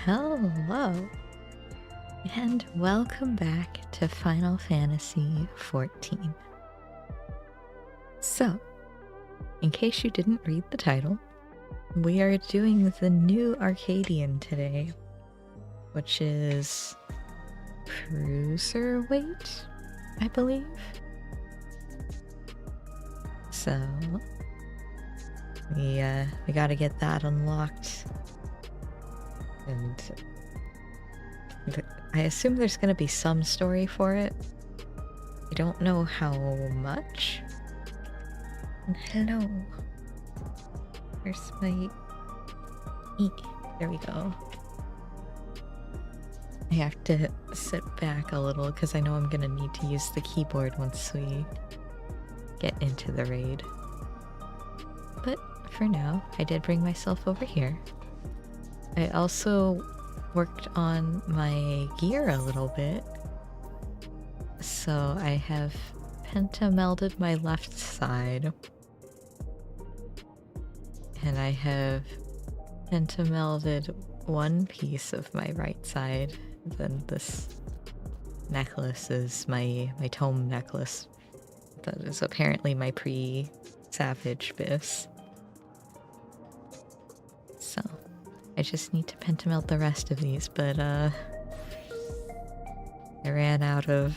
Hello, and welcome back to Final Fantasy XIV. So, in case you didn't read the title, we are doing the new Arcadion today, which is cruiserweight, I believe. So, we gotta get that unlocked. And I assume there's gonna be some story for it. I don't know how much. And hello. Where's my... There we go. I have to sit back a little because I know I'm gonna need to use the keyboard once we get into the raid. But for now, I did bring myself over here. I also worked on my gear a little bit. So I have pentamelded my left side. And I have pentamelded one piece of my right side. Then this necklace is my tome necklace. That is apparently my pre-Savage bis. So I just need to pentamelt the rest of these, but I ran out of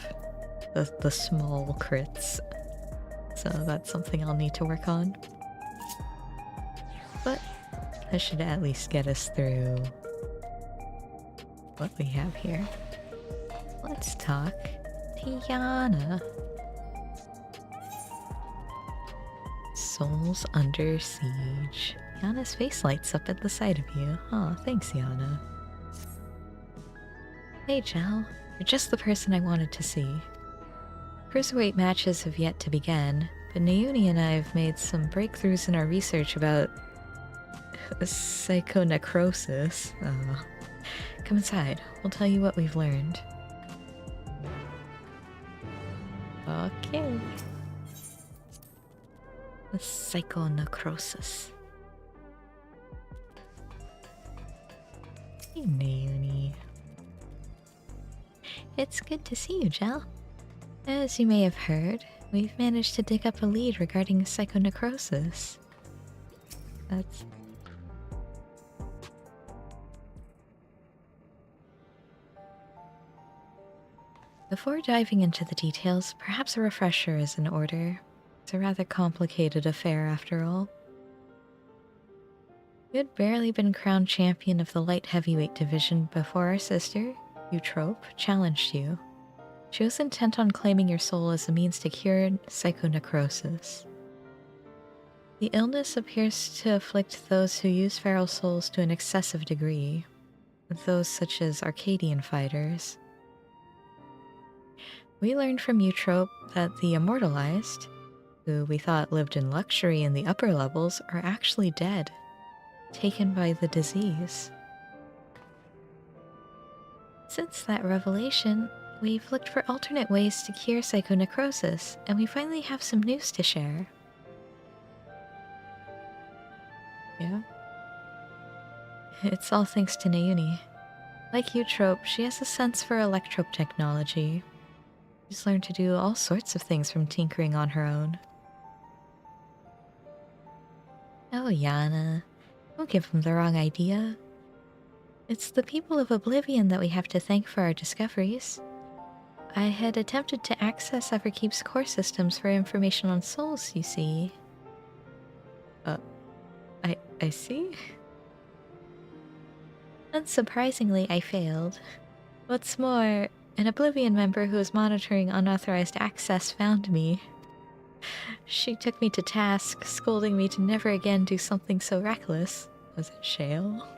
the small crits. So that's something I'll need to work on. But that should at least get us through what we have here. Let's talk to Yana. Souls under siege. Yana's face lights up at the sight of you. Aw, thanks, Yana. Hey, Jel. You're just the person I wanted to see. Cruiserweight matches have yet to begin, but Naomi and I have made some breakthroughs in our research about psychonecrosis. Come inside. We'll tell you what we've learned. Okay. The psychonecrosis. Hey, Naomi. It's good to see you, Jel. As you may have heard, we've managed to dig up a lead regarding psychonecrosis. That's... Before diving into the details, perhaps a refresher is in order. It's a rather complicated affair, after all. You had barely been crowned champion of the light heavyweight division before our sister, Eutrope, challenged you. She was intent on claiming your soul as a means to cure psychonecrosis. The illness appears to afflict those who use feral souls to an excessive degree, those such as Arcadion fighters. We learned from Eutrope that the immortalized, who we thought lived in luxury in the upper levels, are actually dead, taken by the disease. Since that revelation, we've looked for alternate ways to cure psychonecrosis, and we finally have some news to share. Yeah? It's all thanks to Naomi. Like Eutrope, she has a sense for electrope technology. She's learned to do all sorts of things from tinkering on her own. Oh, Yana. Don't give them the wrong idea. It's the people of Oblivion that we have to thank for our discoveries. I had attempted to access Everkeep's core systems for information on souls, you see. I see? Unsurprisingly, I failed. What's more, an Oblivion member who was monitoring unauthorized access found me. She took me to task, scolding me to never again do something so reckless. Was it Shale?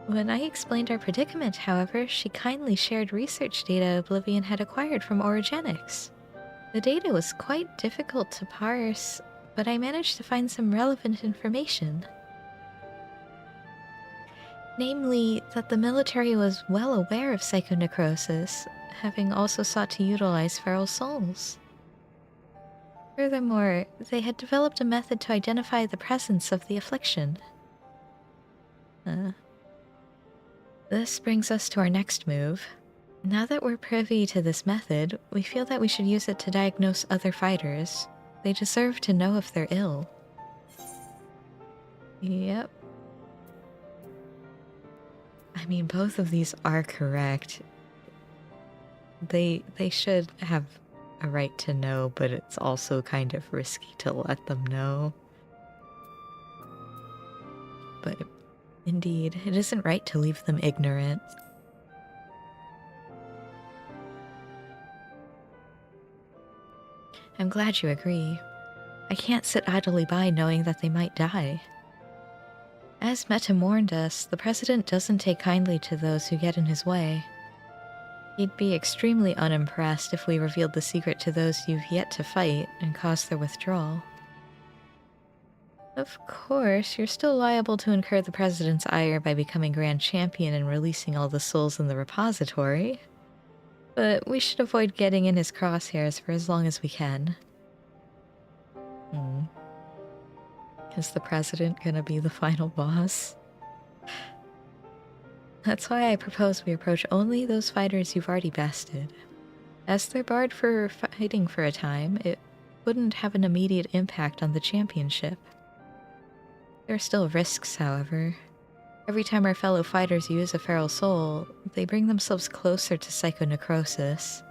When I explained our predicament, however, she kindly shared research data Oblivion had acquired from Origenics. The data was quite difficult to parse, but I managed to find some relevant information. Namely, that the military was well aware of psychonecrosis, having also sought to utilize feral souls. Furthermore, they had developed a method to identify the presence of the affliction. This brings us to our next move. Now that we're privy to this method, we feel that we should use it to diagnose other fighters. They deserve to know if they're ill. Yep. I mean, both of these are correct. They should have a right to know, but it's also kind of risky to let them know. But indeed, it isn't right to leave them ignorant. I'm glad you agree. I can't sit idly by knowing that they might die. As Metam warned us, the President doesn't take kindly to those who get in his way. He'd be extremely unimpressed if we revealed the secret to those you've yet to fight and caused their withdrawal. Of course, you're still liable to incur the President's ire by becoming Grand Champion and releasing all the souls in the repository. But we should avoid getting in his crosshairs for as long as we can. Is the President gonna be the final boss? That's why I propose we approach only those fighters you've already bested. As they're barred for fighting for a time, it wouldn't have an immediate impact on the championship. There are still risks, however. Every time our fellow fighters use a feral soul, they bring themselves closer to psychonecrosis,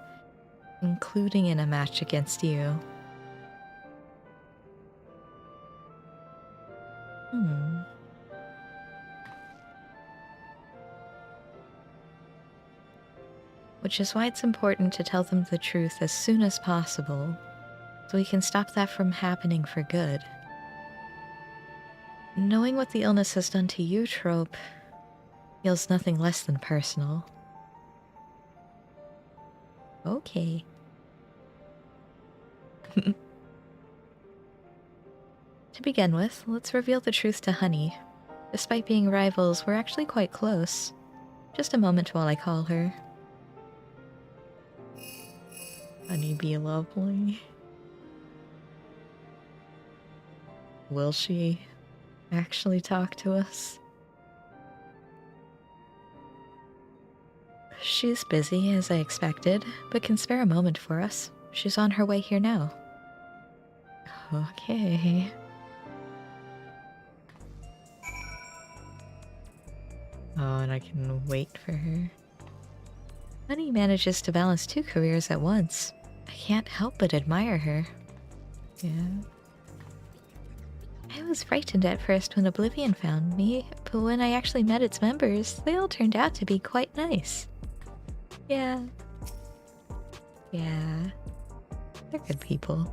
including in a match against you. Which is why it's important to tell them the truth as soon as possible, so we can stop that from happening for good. Knowing what the illness has done to you, Trope, feels nothing less than personal. Okay. To begin with, let's reveal the truth to Honey. Despite being rivals, we're actually quite close. Just a moment while I call her. Honey be lovely. Will she actually talk to us? She's busy, as I expected, but can spare a moment for us. She's on her way here now. Okay. Oh, and I can wait for her. Honey manages to balance 2 careers at once. I can't help but admire her. Yeah. I was frightened at first when Oblivion found me, but when I actually met its members, they all turned out to be quite nice. Yeah. Yeah. They're good people.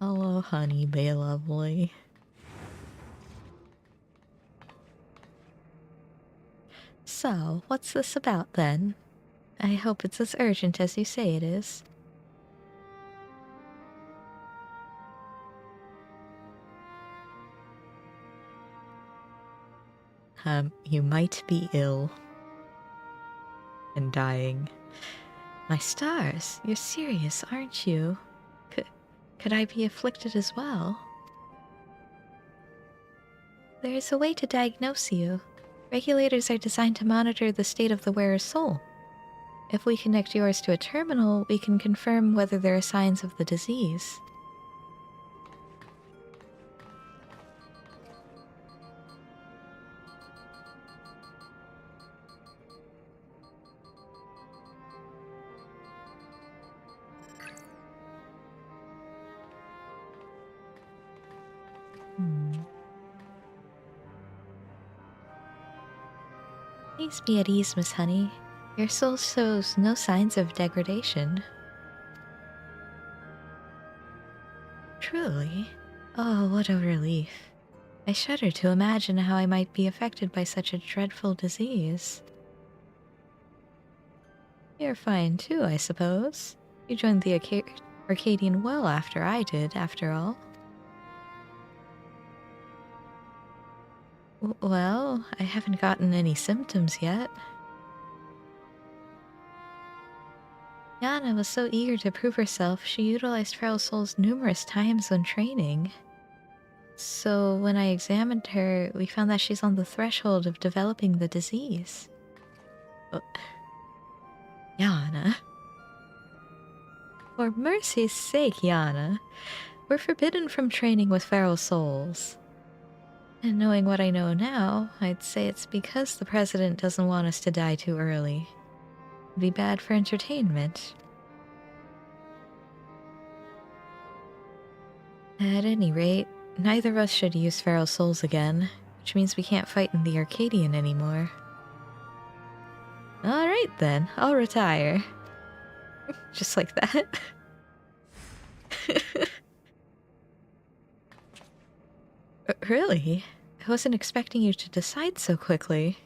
Hello, Honey, be lovely. So, what's this about then? I hope it's as urgent as you say it is. You might be ill. And dying. My stars, you're serious, aren't you? Could I be afflicted as well? There is a way to diagnose you. Regulators are designed to monitor the state of the wearer's soul. If we connect yours to a terminal, we can confirm whether there are signs of the disease. Please be at ease, Miss Honey. Your soul shows no signs of degradation. Truly? Oh, what a relief. I shudder to imagine how I might be affected by such a dreadful disease. You're fine too, I suppose. You joined the Arcadion well after I did, after all. Well, I haven't gotten any symptoms yet. Yana was so eager to prove herself, she utilized feral souls numerous times when training. So when I examined her, we found that she's on the threshold of developing the disease. Yana. For mercy's sake, Yana. We're forbidden from training with feral souls. And knowing what I know now, I'd say it's because the president doesn't want us to die too early. It'd be bad for entertainment. At any rate, neither of us should use feral souls again, which means we can't fight in the Arcadion anymore. Alright then, I'll retire. Just like that. Really? I wasn't expecting you to decide so quickly.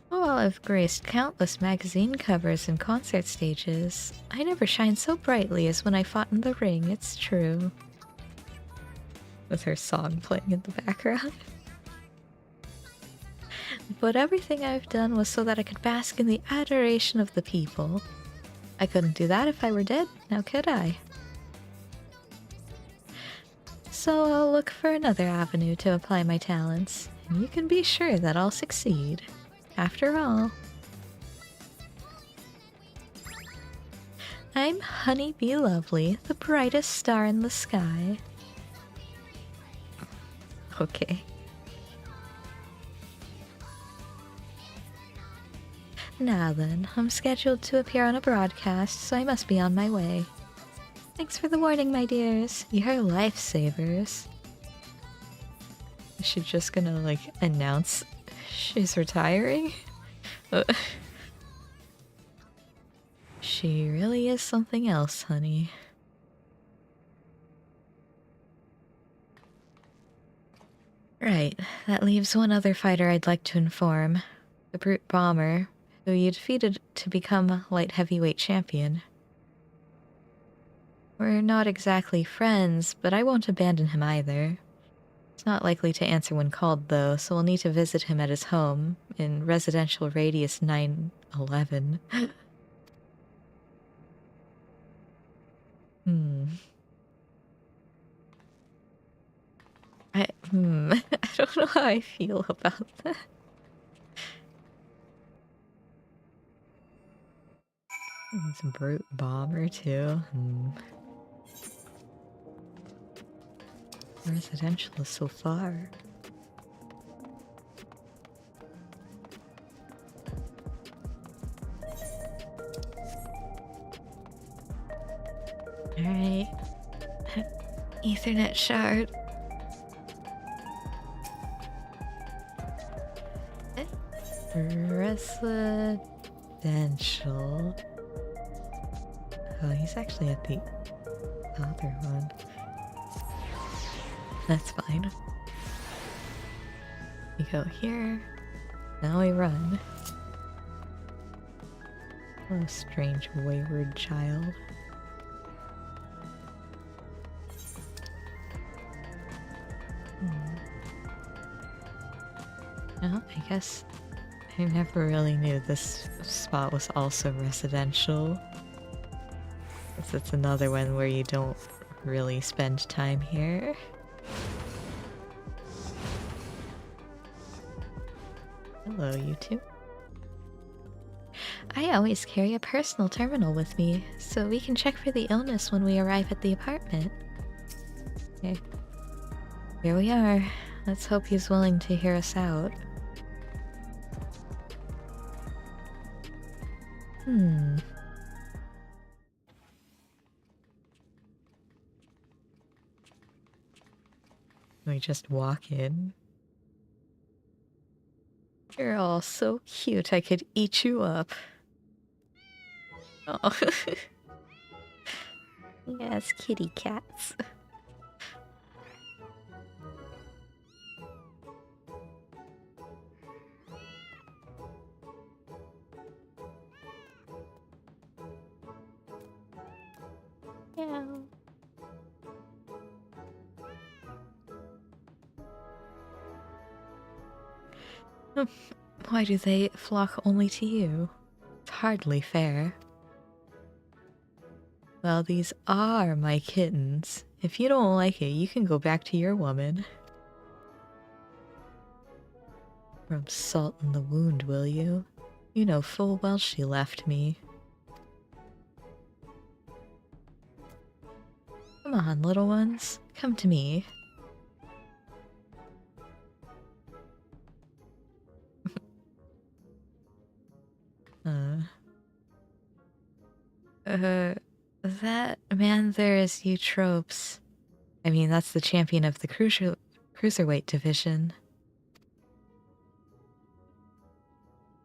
While I've graced countless magazine covers and concert stages, I never shined so brightly as when I fought in the ring, it's true. With her song playing in the background. But everything I've done was so that I could bask in the adoration of the people. I couldn't do that if I were dead, now could I? So I'll look for another avenue to apply my talents, and you can be sure that I'll succeed. After all, I'm Honey Bee Lovely, the brightest star in the sky. Okay. Now then, I'm scheduled to appear on a broadcast, so I must be on my way. Thanks for the warning, my dears. You're lifesavers. Is she just gonna, like, announce she's retiring? She really is something else, honey. Right, that leaves one other fighter I'd like to inform. The Brute Bomber, who you defeated to become light heavyweight champion. We're not exactly friends, but I won't abandon him either. He's not likely to answer when called, though, so we'll need to visit him at his home, in Residential Radius 911. I don't know how I feel about that. It's a Brute Bomber, too. Residential so far. Alright. Ethernet shard. Residential. Oh, he's actually at the other one. That's fine. We go here. Now we run. Oh, strange wayward child. Well, I guess I never really knew this spot was also residential. It's another one where you don't really spend time here. Hello, you two. I always carry a personal terminal with me, so we can check for the illness when we arrive at the apartment. Okay. Here we are. Let's hope he's willing to hear us out. We just walk in. You're all so cute, I could eat you up. Oh. Yes, kitty cats. Yeah. Why do they flock only to you? It's hardly fair. Well, these are my kittens. If you don't like it, you can go back to your woman. Rub salt in the wound, will you? You know full well she left me. Come on, little ones. Come to me. That man there is Eutropes. I mean, that's the champion of the cruiserweight division.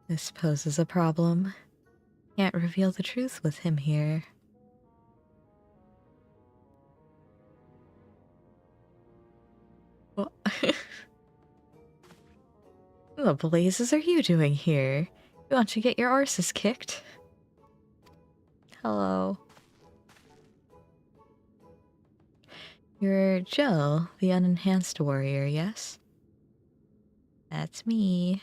This poses a problem. Can't reveal the truth with him here. What the blazes are you doing here? You want to get your arses kicked? Hello. You're Jill, the unenhanced warrior, yes? That's me.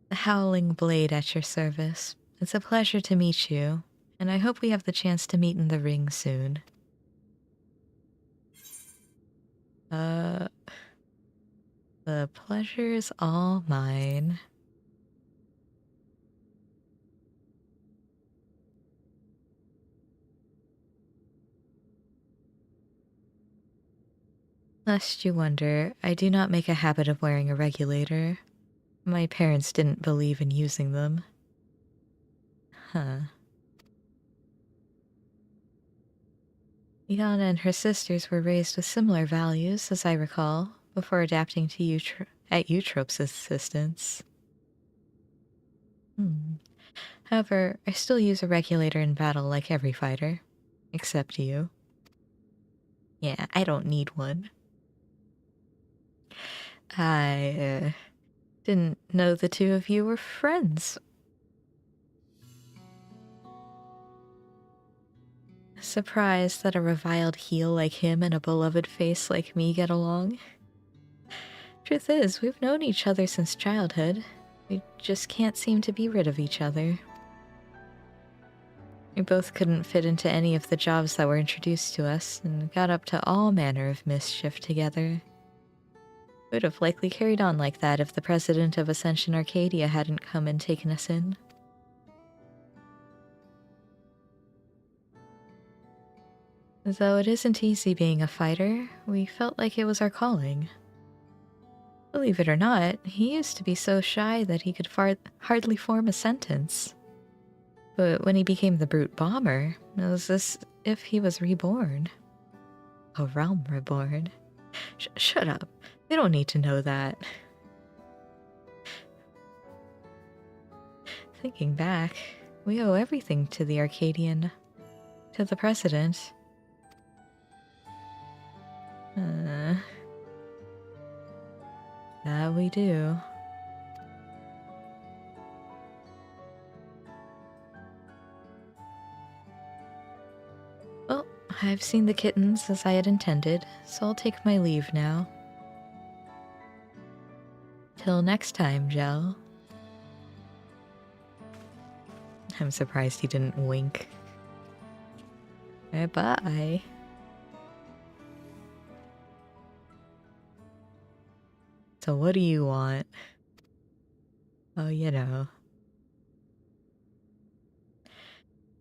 The Howling Blade at your service. It's a pleasure to meet you, and I hope we have the chance to meet in the ring soon. The pleasure's all mine. Lest you wonder, I do not make a habit of wearing a regulator. My parents didn't believe in using them. Huh. Yana and her sisters were raised with similar values, as I recall, before adapting to Eutrope's assistance. However, I still use a regulator in battle like every fighter. Except you. Yeah, I don't need one. I didn't know the two of you were friends. Surprised that a reviled heel like him and a beloved face like me get along. Truth is, we've known each other since childhood. We just can't seem to be rid of each other. We both couldn't fit into any of the jobs that were introduced to us, and got up to all manner of mischief together. Would have likely carried on like that if the president of Ascension Arcadia hadn't come and taken us in. Though it isn't easy being a fighter, we felt like it was our calling. Believe it or not, he used to be so shy that he could hardly form a sentence. But when he became the Brute Bomber, it was as if he was reborn. A realm reborn. Shut up. They don't need to know that. Thinking back, we owe everything to the Arcadion. To the President. That we do. Well, I've seen the kittens as I had intended, so I'll take my leave now. Till next time, Jell. I'm surprised he didn't wink. Bye-bye. So what do you want? Oh, you know.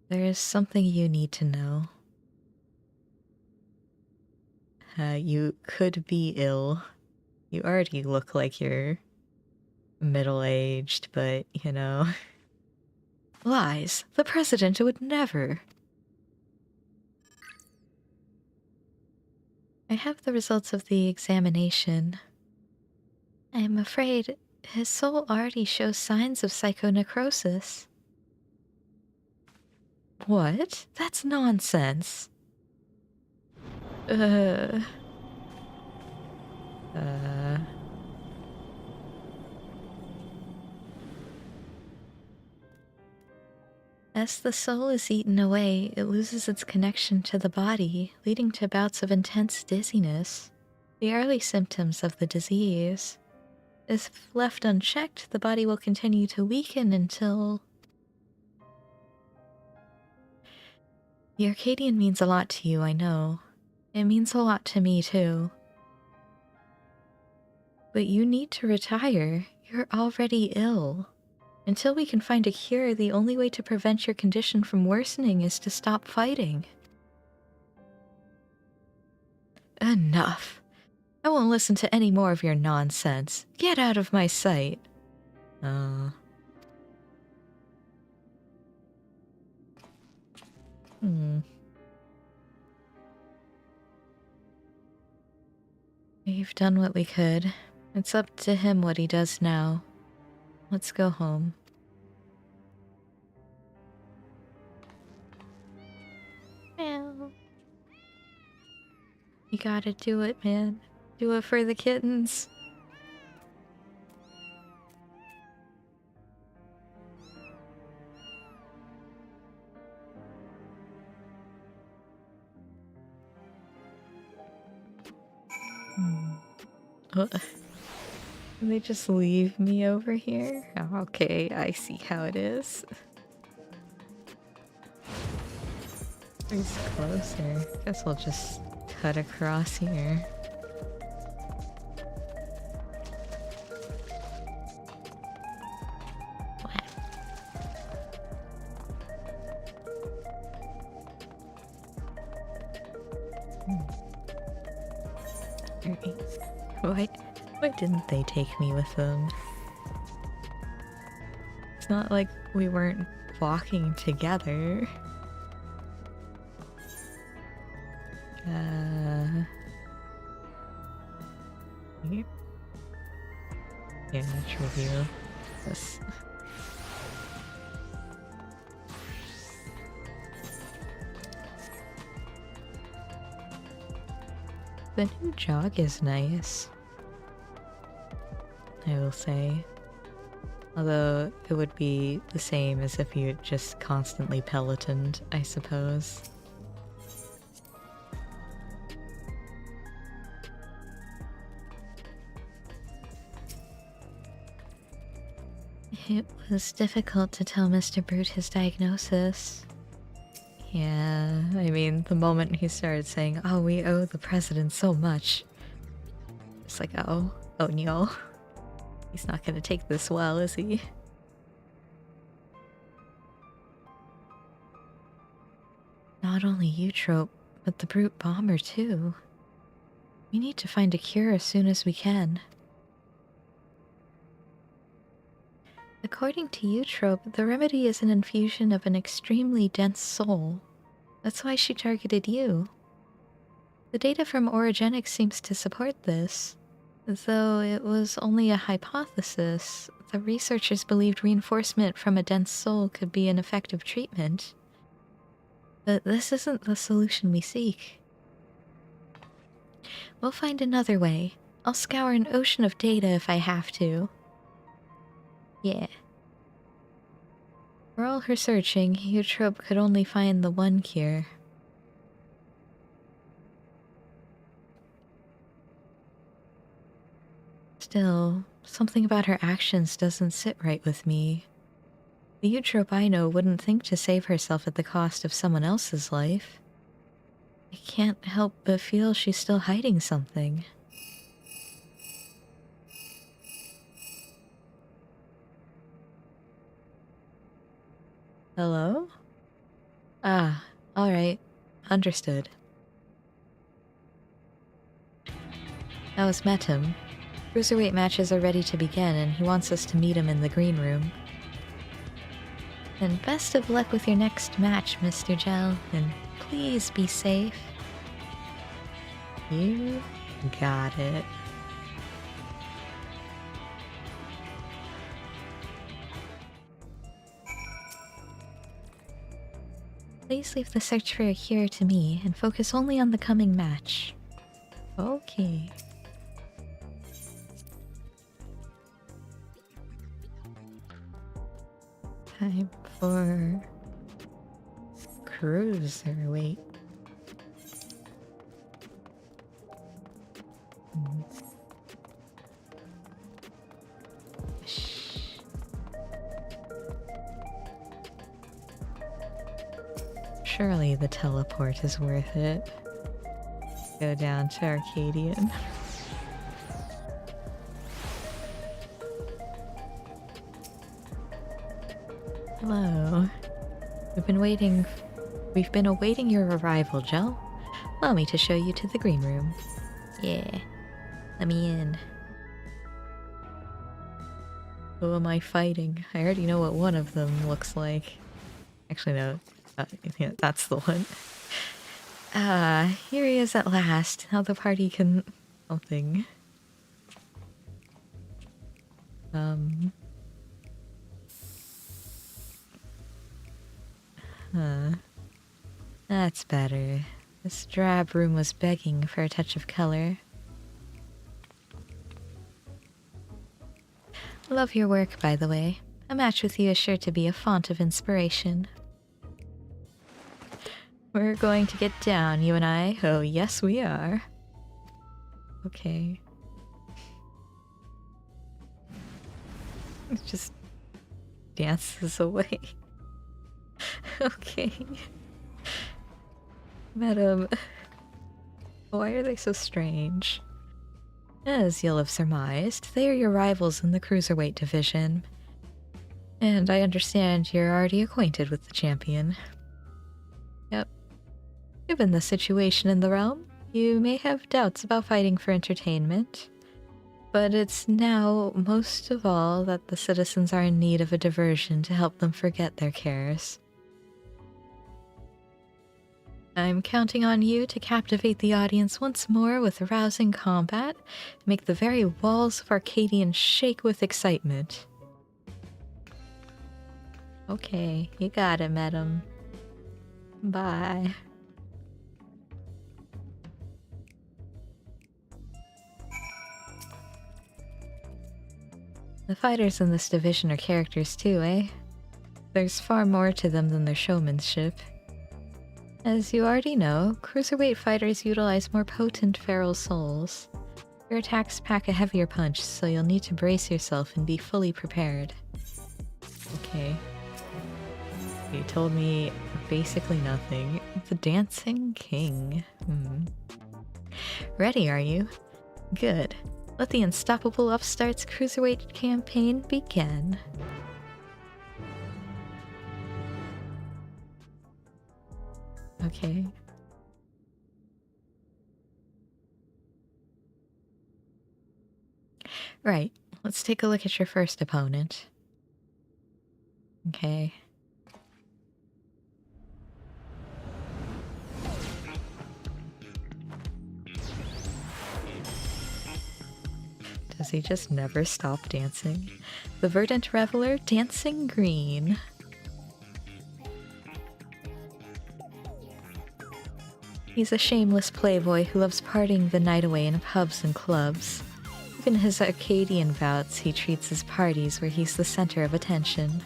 There is something you need to know. You could be ill. You already look like you're middle-aged, but, you know. Lies! The president would never! I have the results of the examination. I am afraid his soul already shows signs of psychonecrosis. What? That's nonsense. As the soul is eaten away, it loses its connection to the body, leading to bouts of intense dizziness. The early symptoms of the disease. If left unchecked, the body will continue to weaken until... The Arcadion means a lot to you, I know. It means a lot to me, too. But you need to retire. You're already ill. Until we can find a cure, the only way to prevent your condition from worsening is to stop fighting. Enough. I won't listen to any more of your nonsense. Get out of my sight. We've done what we could. It's up to him what he does now. Let's go home. Meow. You gotta do it, man. Do it for the kittens. They just leave me over here? Oh, okay, I see how it is. He's closer. Guess we'll just cut across here. Why didn't they take me with them? It's not like we weren't walking together. Yeah, trivial. This. The new jog is nice, I will say. Although it would be the same as if you just constantly pelotoned, I suppose. It was difficult to tell Mr. Brute his diagnosis. Yeah, I mean, the moment he started saying, oh, we owe the president so much. It's like, oh no. He's not gonna take this well, is he? Not only Eutrope, but the Brute Bomber too. We need to find a cure as soon as we can. According to Eutrope, the remedy is an infusion of an extremely dense soul. That's why she targeted you. The data from Origenics seems to support this. Though it was only a hypothesis, the researchers believed reinforcement from a dense soul could be an effective treatment. But this isn't the solution we seek. We'll find another way. I'll scour an ocean of data if I have to. Yeah. For all her searching, Eutrope could only find the one cure. Still, something about her actions doesn't sit right with me. The Eutrope I know wouldn't think to save herself at the cost of someone else's life. I can't help but feel she's still hiding something. Hello? Ah, alright. Understood. That was Metum. Cruiserweight matches are ready to begin, and he wants us to meet him in the green room. And best of luck with your next match, Mr. Gel, and please be safe. You got it. Please leave the search for a cure to me and focus only on the coming match. Okay. Time for Cruiserweight. Surely the teleport is worth it. Go down to Arcadion. Hello. We've been awaiting your arrival, Jell. Allow me to show you to the green room. Yeah. Let me in. Who am I fighting? I already know what one of them looks like. Actually, no. Yeah, that's the one. Here he is at last. Now the party can... something. That's better. This drab room was begging for a touch of color. Love your work, by the way. A match with you is sure to be a font of inspiration. We're going to get down, you and I. Oh, yes, we are. Okay. It just dances away. Okay. Madam, why are they so strange? As you'll have surmised, they are your rivals in the cruiserweight division. And I understand you're already acquainted with the champion. Yep. Given the situation in the realm, you may have doubts about fighting for entertainment. But it's now, most of all, that the citizens are in need of a diversion to help them forget their cares. I'm counting on you to captivate the audience once more with rousing combat, make the very walls of Arcadion shake with excitement. Okay, you got it, madam. Bye. The fighters in this division are characters too, eh? There's far more to them than their showmanship. As you already know, cruiserweight fighters utilize more potent feral souls. Your attacks pack a heavier punch, so you'll need to brace yourself and be fully prepared. Okay. You told me basically nothing. The Dancing King. Ready, are you? Good. Let the Unstoppable Upstarts Cruiserweight campaign begin. Okay. Right. Let's take a look at your first opponent. Okay. Does he just never stop dancing? The Verdant Reveler, Dancing Green. He's a shameless playboy who loves partying the night away in pubs and clubs. Even his Arcadian bouts, he treats his parties where he's the center of attention.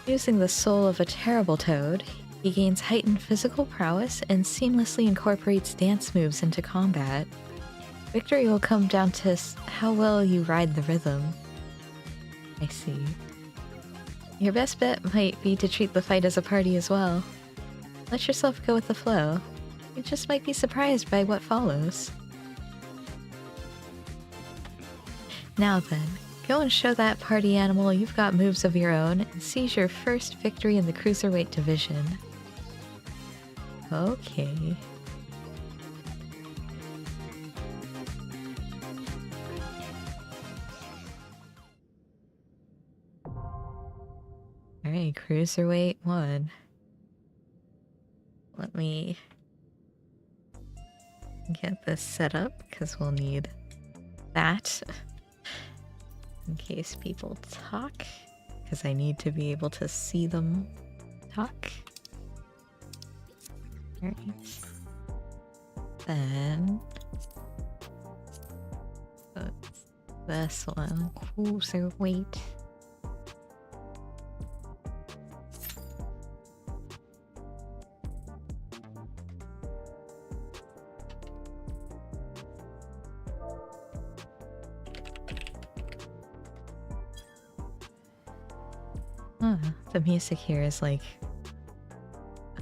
Using the soul of a terrible toad, he gains heightened physical prowess and seamlessly incorporates dance moves into combat. Victory will come down to how well you ride the rhythm. I see. Your best bet might be to treat the fight as a party as well. Let yourself go with the flow. You just might be surprised by what follows. Now then, go and show that party animal you've got moves of your own and seize your first victory in the Cruiserweight division. Okay. Alright, Cruiserweight 1. Let me get this set up, because we'll need that in case people talk, because I need to be able to see them talk. Alright. Then this one, Cruiserweight. The music here is like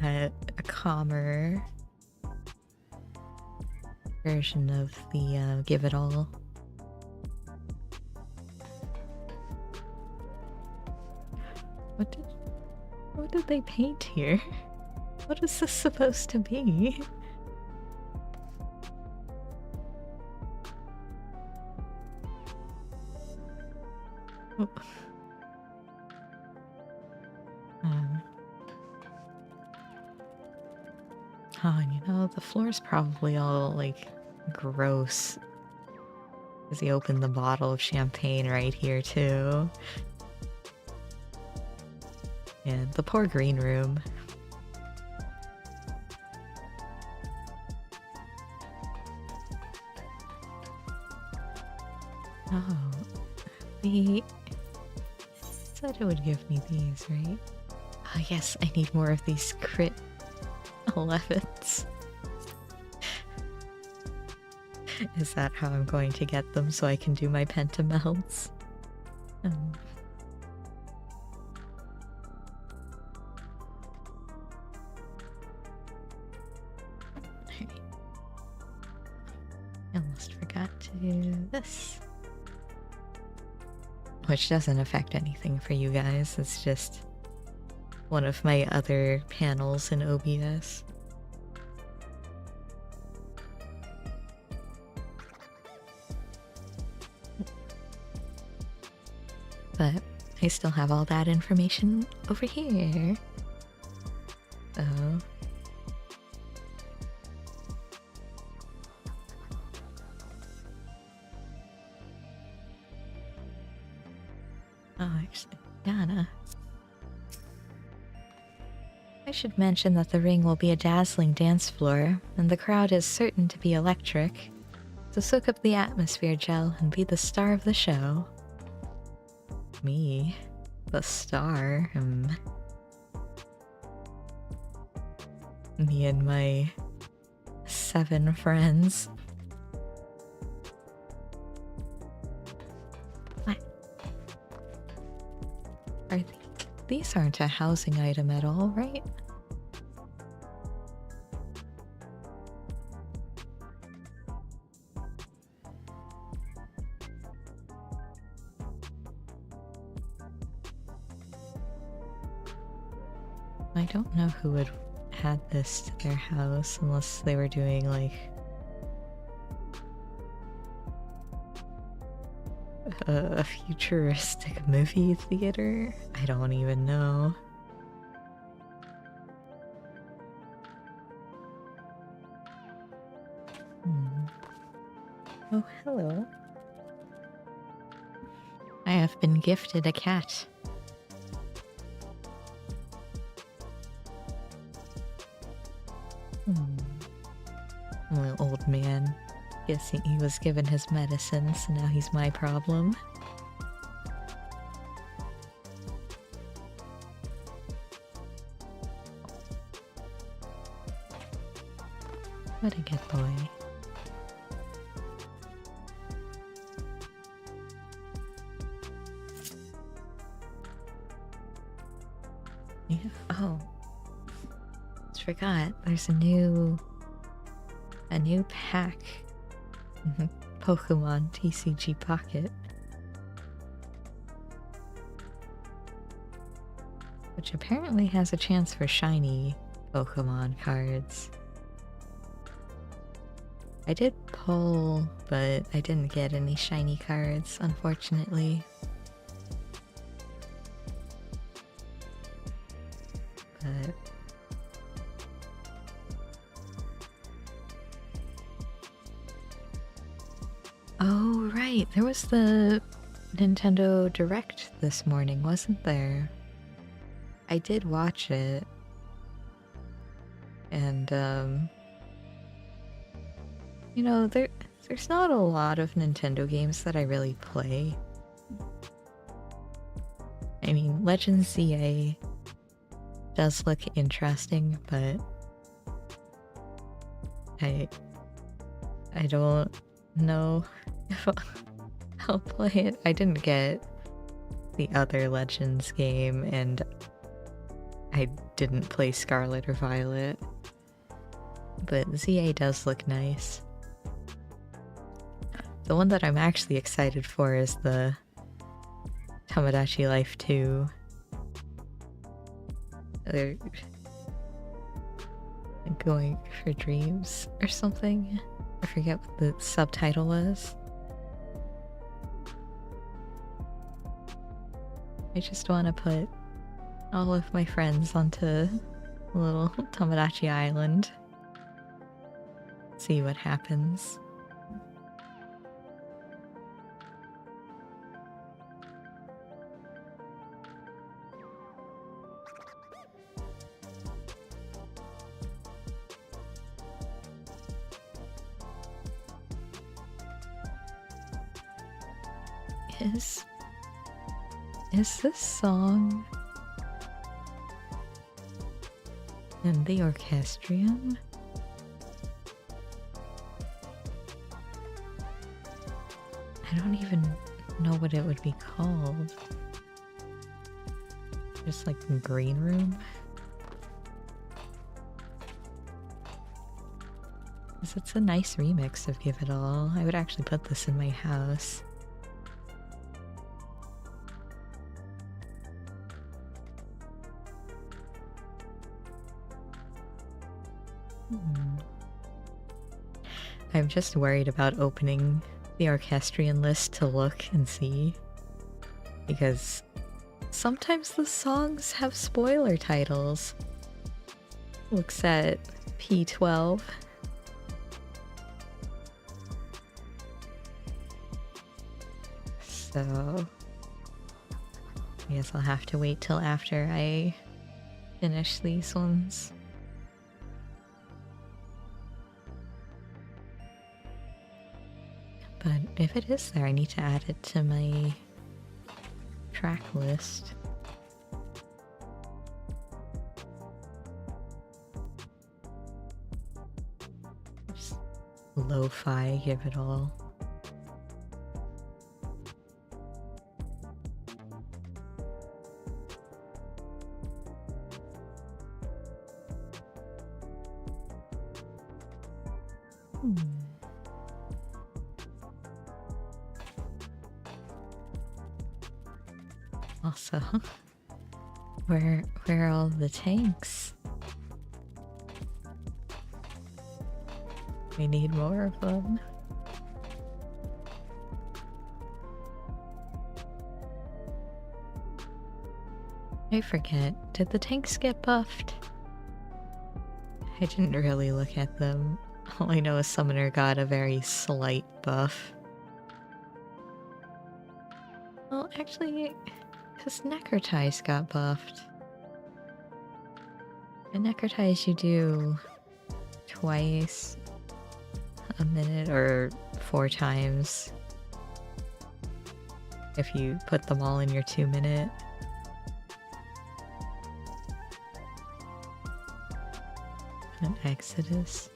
a calmer version of the Give It All. What did they paint here? What is this supposed to be? Oh. Oh, and you know, the floor's probably all, like, gross. Because he opened the bottle of champagne right here, too. Yeah, the poor green room. Oh, they said it would give me these, right? Oh yes, I need more of these crit 11s. Is that how I'm going to get them so I can do my pentamelts? I almost forgot to do this. Which doesn't affect anything for you guys, it's just one of my other panels in OBS. But I still have all that information over here. Oh. Oh, actually, Dana. I should mention that the ring will be a dazzling dance floor, and the crowd is certain to be electric. So soak up the atmosphere, Gel, and be the star of the show. Me? The star? Me and my 7 friends. What? These aren't a housing item at all, right? I don't know who would add this to their house unless they were doing like a futuristic movie theater. I don't even know. Oh, hello. I have been gifted a cat. Little old man. Guess he was given his medicine, so now he's my problem. What a good boy. Yeah. Oh. Just forgot. There's a new pack. Pokemon TCG Pocket. Which apparently has a chance for shiny Pokemon cards. I did pull, but I didn't get any shiny cards, unfortunately. But oh, right. There was the Nintendo Direct this morning, wasn't there? I did watch it. And, you know, there's not a lot of Nintendo games that I really play. I mean, Legends ZA does look interesting, but I don't know if I'll play it. I didn't get the other Legends game, and I didn't play Scarlet or Violet. But ZA does look nice. The one that I'm actually excited for is the Tomodachi Life 2. They're going for dreams or something. I forget what the subtitle was. I just want to put all of my friends onto a little Tomodachi Island. See what happens. Is this song in the Orchestrion? I don't even know what it would be called. Just like the green room? 'Cause it's a nice remix of Give It All. I would actually put this in my house. I'm just worried about opening the Orchestrion list to look and see, because sometimes the songs have spoiler titles. Looks at P12. So I guess I'll have to wait till after I finish these ones. But if it is there, I need to add it to my track list. Just lo-fi, Give It All. Also, where are all the tanks? We need more of them. I forget, did the tanks get buffed? I didn't really look at them. All I know is Summoner got a very slight buff. Well, actually, because Necrotize got buffed. And Necrotize you do twice a minute or 4 times if you put them all in your 2-minute. And Exodus.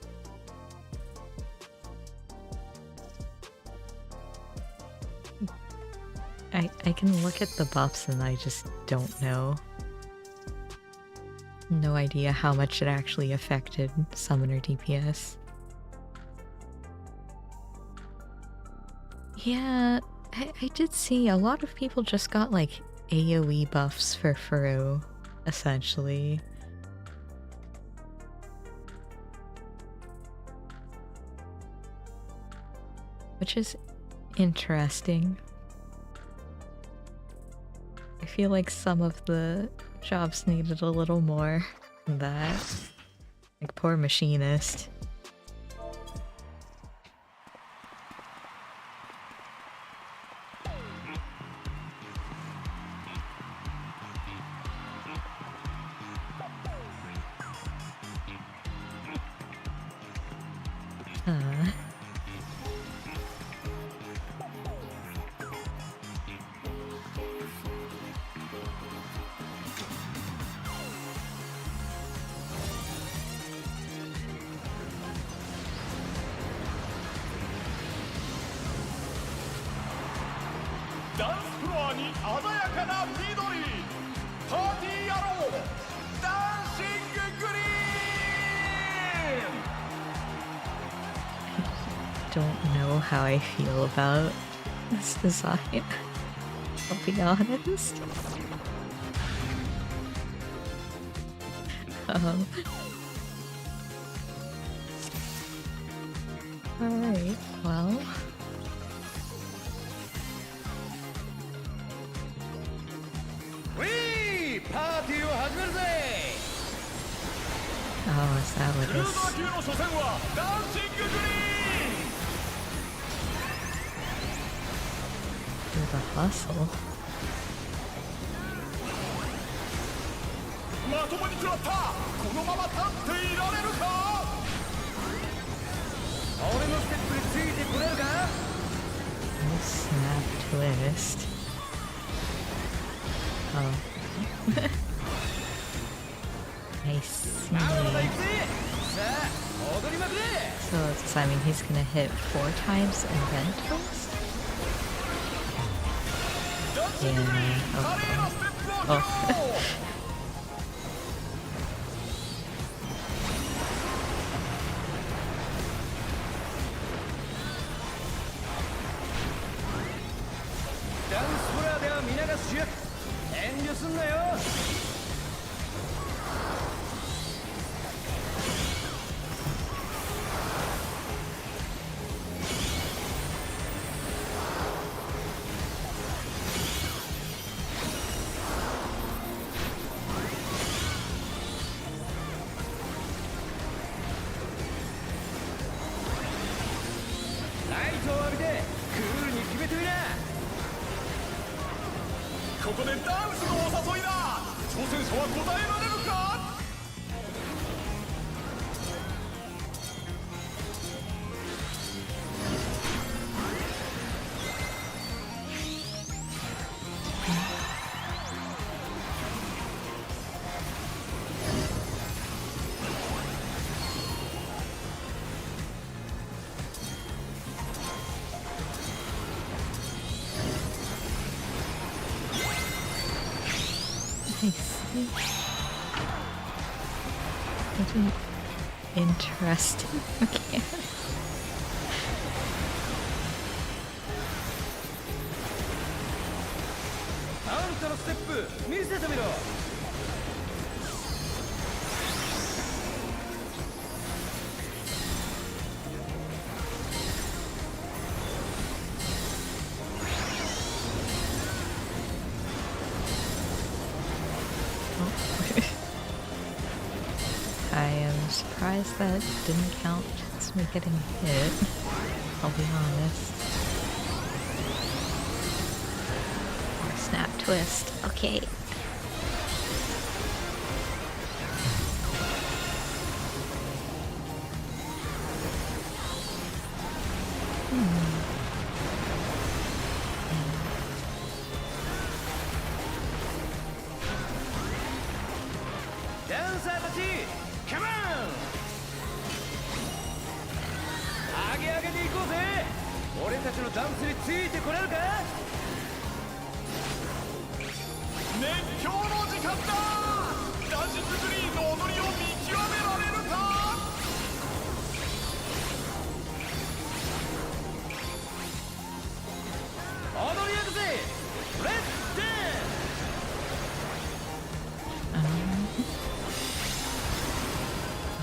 I can look at the buffs and I just don't know. No idea how much it actually affected Summoner DPS. Yeah, I did see a lot of people just got like AoE buffs for Furu, essentially. Which is interesting. I feel like some of the jobs needed a little more than that. Like poor Machinist. Don't know how I feel about this design. I'll be honest. Alright, well. Oh, is that what it is? Do the hustle. Oh, snap twist. Oh. I see. So does that mean he's gonna hit 4 times and then twist? Yeah, okay. Oh. I see. What an interesting mechanic. I am surprised that didn't count as me getting hit, I'll be honest. Or snap twist, okay.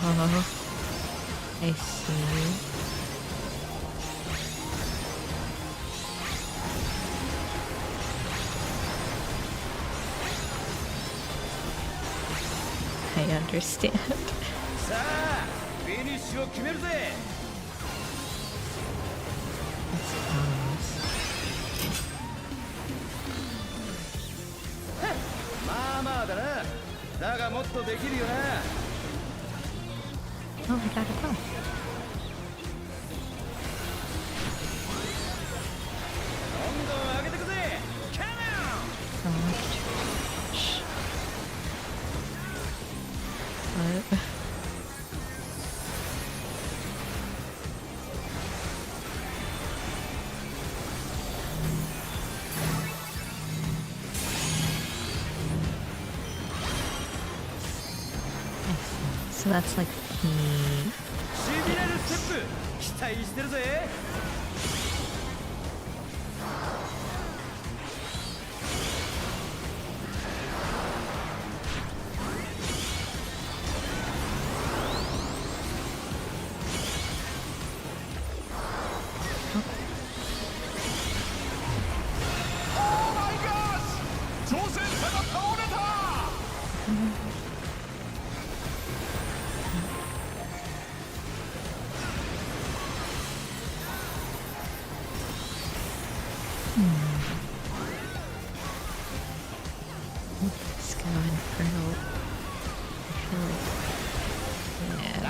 Oh, I see. I understand. Let's pause. Oh, I got it off. What? So that's like the... Let's go Infernal. I feel like... Yeah.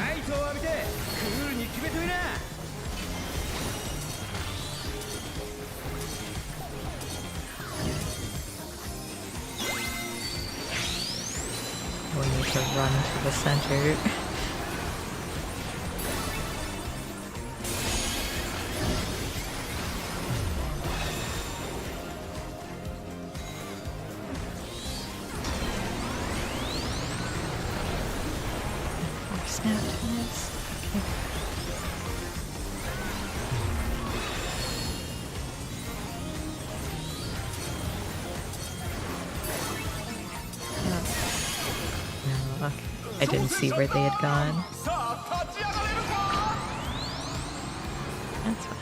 We need to run to the center. Snap tennis. Okay. No, okay. I didn't see where they had gone. That's fine.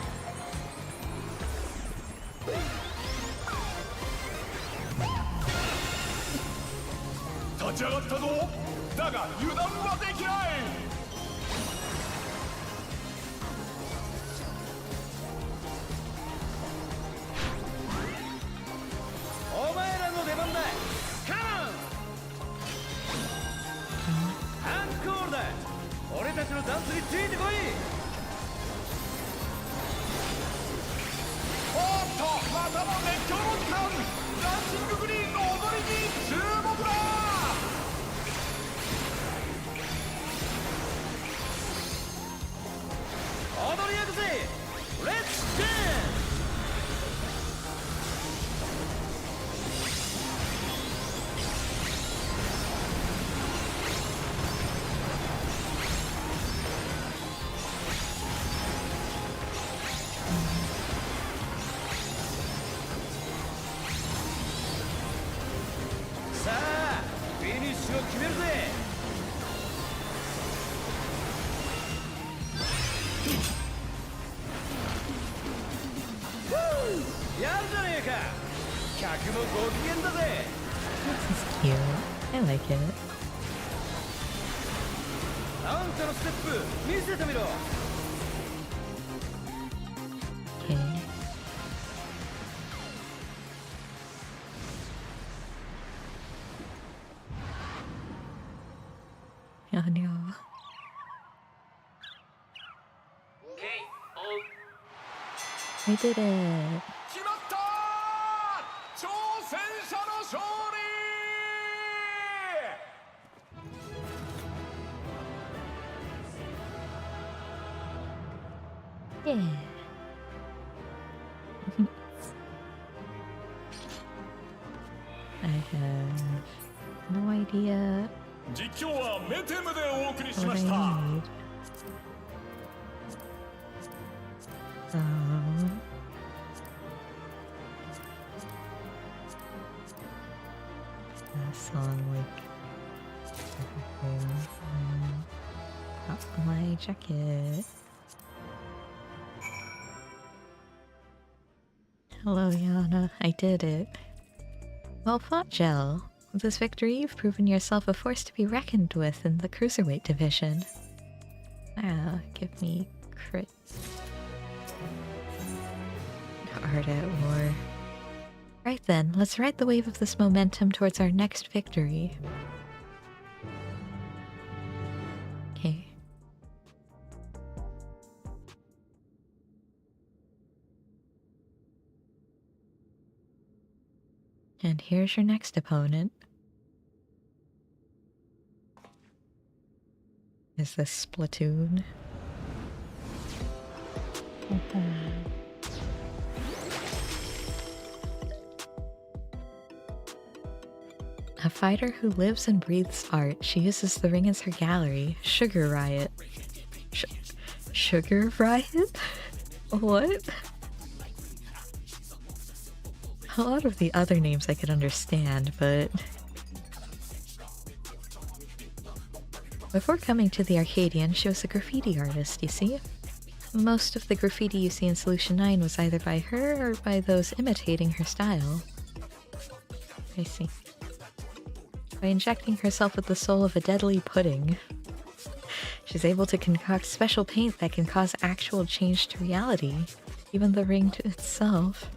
This is cute. I like it. Okay. Oh no. We did it. Yeah. I have no idea what I need. A song like everything. Pop my jacket. Hello, Yana. I did it. Well fought, Gel. With this victory, you've proven yourself a force to be reckoned with in the cruiserweight division. Ah, give me crit. Hard at war. Right then, let's ride the wave of this momentum towards our next victory. Okay. And here's your next opponent. Is this Splatoon? A fighter who lives and breathes art. She uses the ring as her gallery. Sugar Riot. Sugar Riot? What? A lot of the other names I could understand, but... Before coming to the Arcadion, she was a graffiti artist, you see? Most of the graffiti you see in Solution 9 was either by her or by those imitating her style. I see. By injecting herself with the soul of a deadly pudding, she's able to concoct special paint that can cause actual change to reality, even the ring to itself.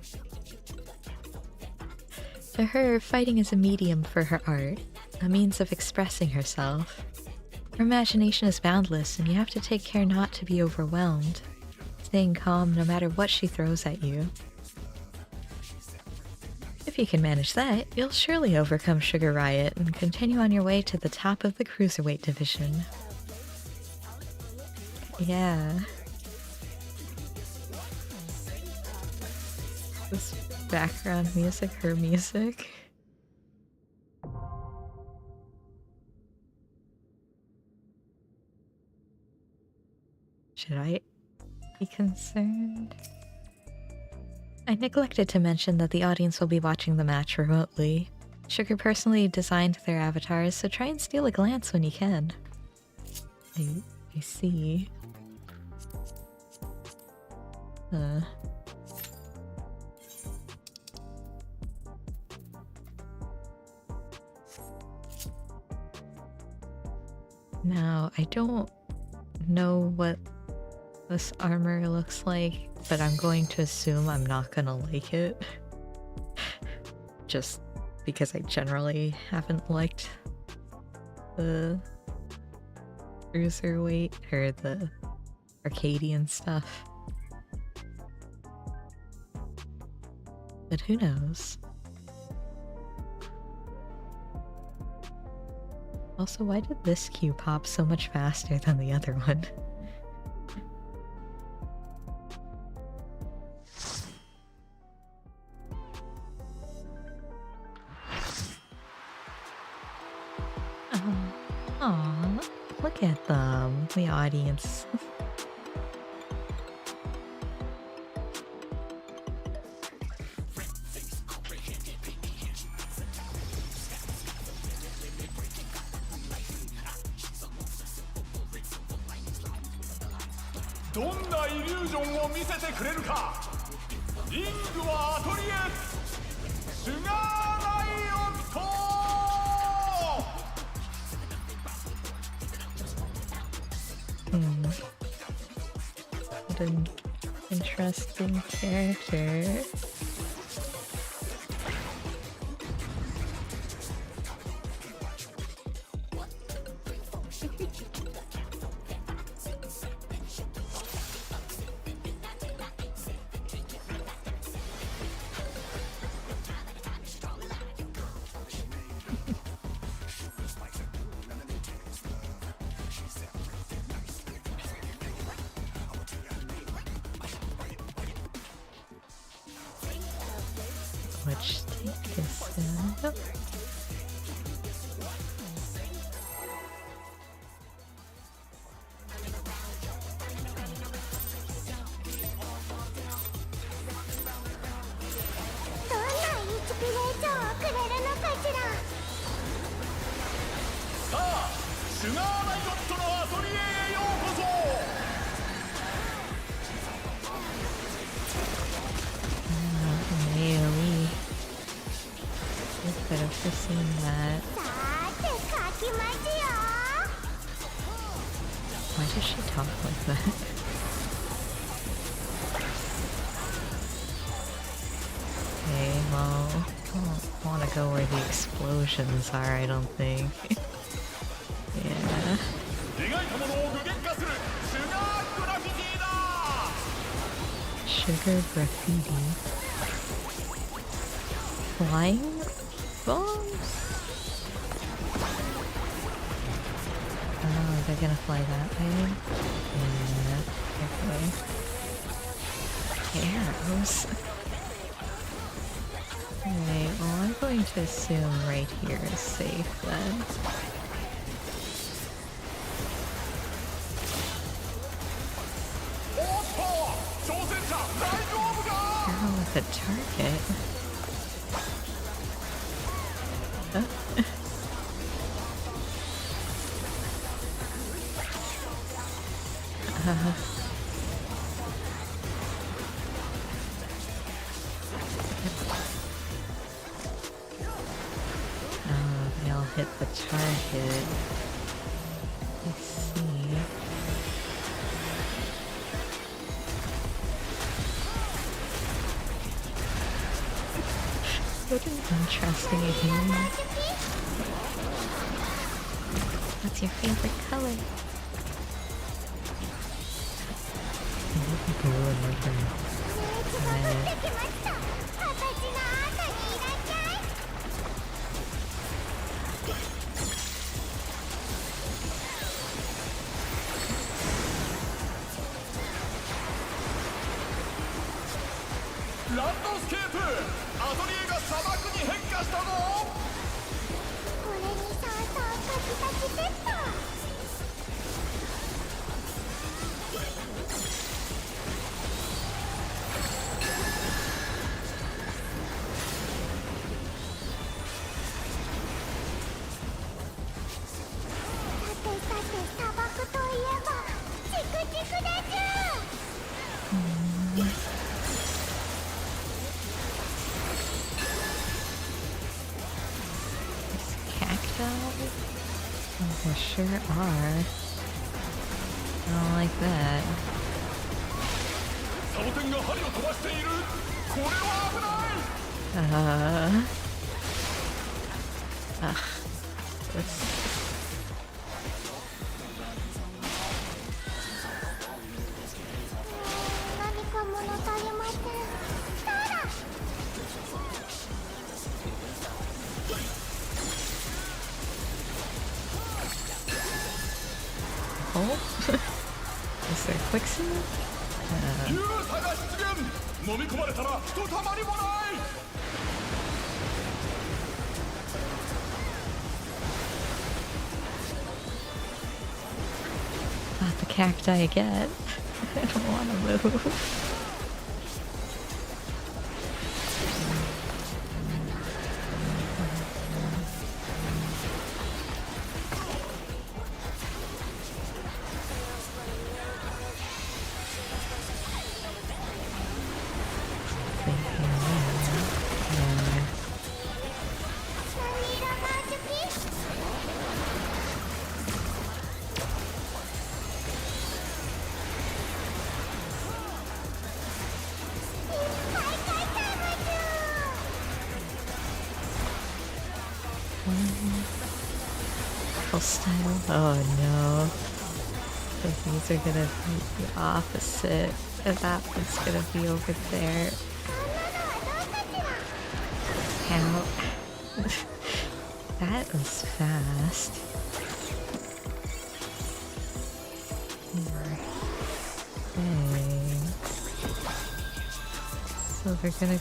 To her, fighting is a medium for her art, a means of expressing herself. Her imagination is boundless, and you have to take care not to be overwhelmed, staying calm no matter what she throws at you. If you can manage that, you'll surely overcome Sugar Riot and continue on your way to the top of the Cruiserweight division. Yeah. This background music, her music. Should I be concerned? I neglected to mention that the audience will be watching the match remotely. Sugar personally designed their avatars, so try and steal a glance when you can. I see. Now, I don't know what this armor looks like, but I'm going to assume I'm not gonna like it. Just because I generally haven't liked the Cruiserweight or the Arcadion stuff. But who knows? Also, why did this queue pop so much faster than the other one? Aw, look at them, the audience. What an interesting character. Which take is that? Could have foreseen that. Why does she talk like that? Okay, well, I don't want to go where the explosions are, I don't think. Yeah. Sugar graffiti. Flying bombs? Oh, they're gonna fly that way? Yeah, okay. Arrows. Okay, well I'm going going to assume right here is safe then. Careful with the target. They'll hit the target. Let's see. What an interesting game. What's your favorite color? Blue and likeランドスケープ、アトリエが砂漠に変化したぞ。これにそうそうカキカキセット。さて砂漠といえばチクチクでちゅ。Oh, there sure are. I don't like that. This. Oh? Is there quicksand? Not the cacti again. I don't want to move. Style. Oh no. These are gonna be the opposite. And that one's gonna be over there. Ow. That was fast. Okay. So we're gonna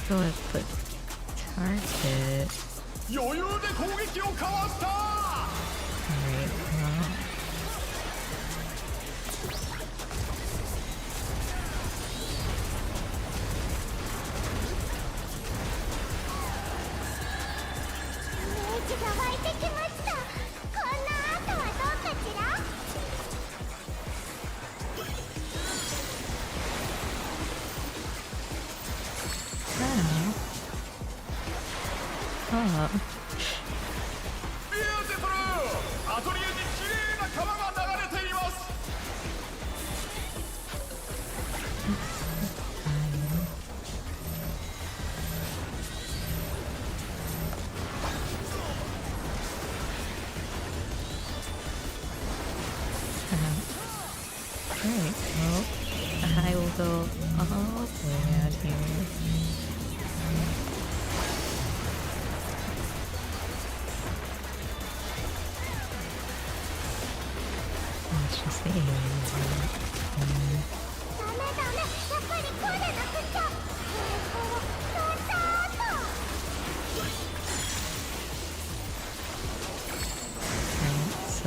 go at the target. Alright, well. Oh. Alright, well, I will go all the way out here. Let's just see.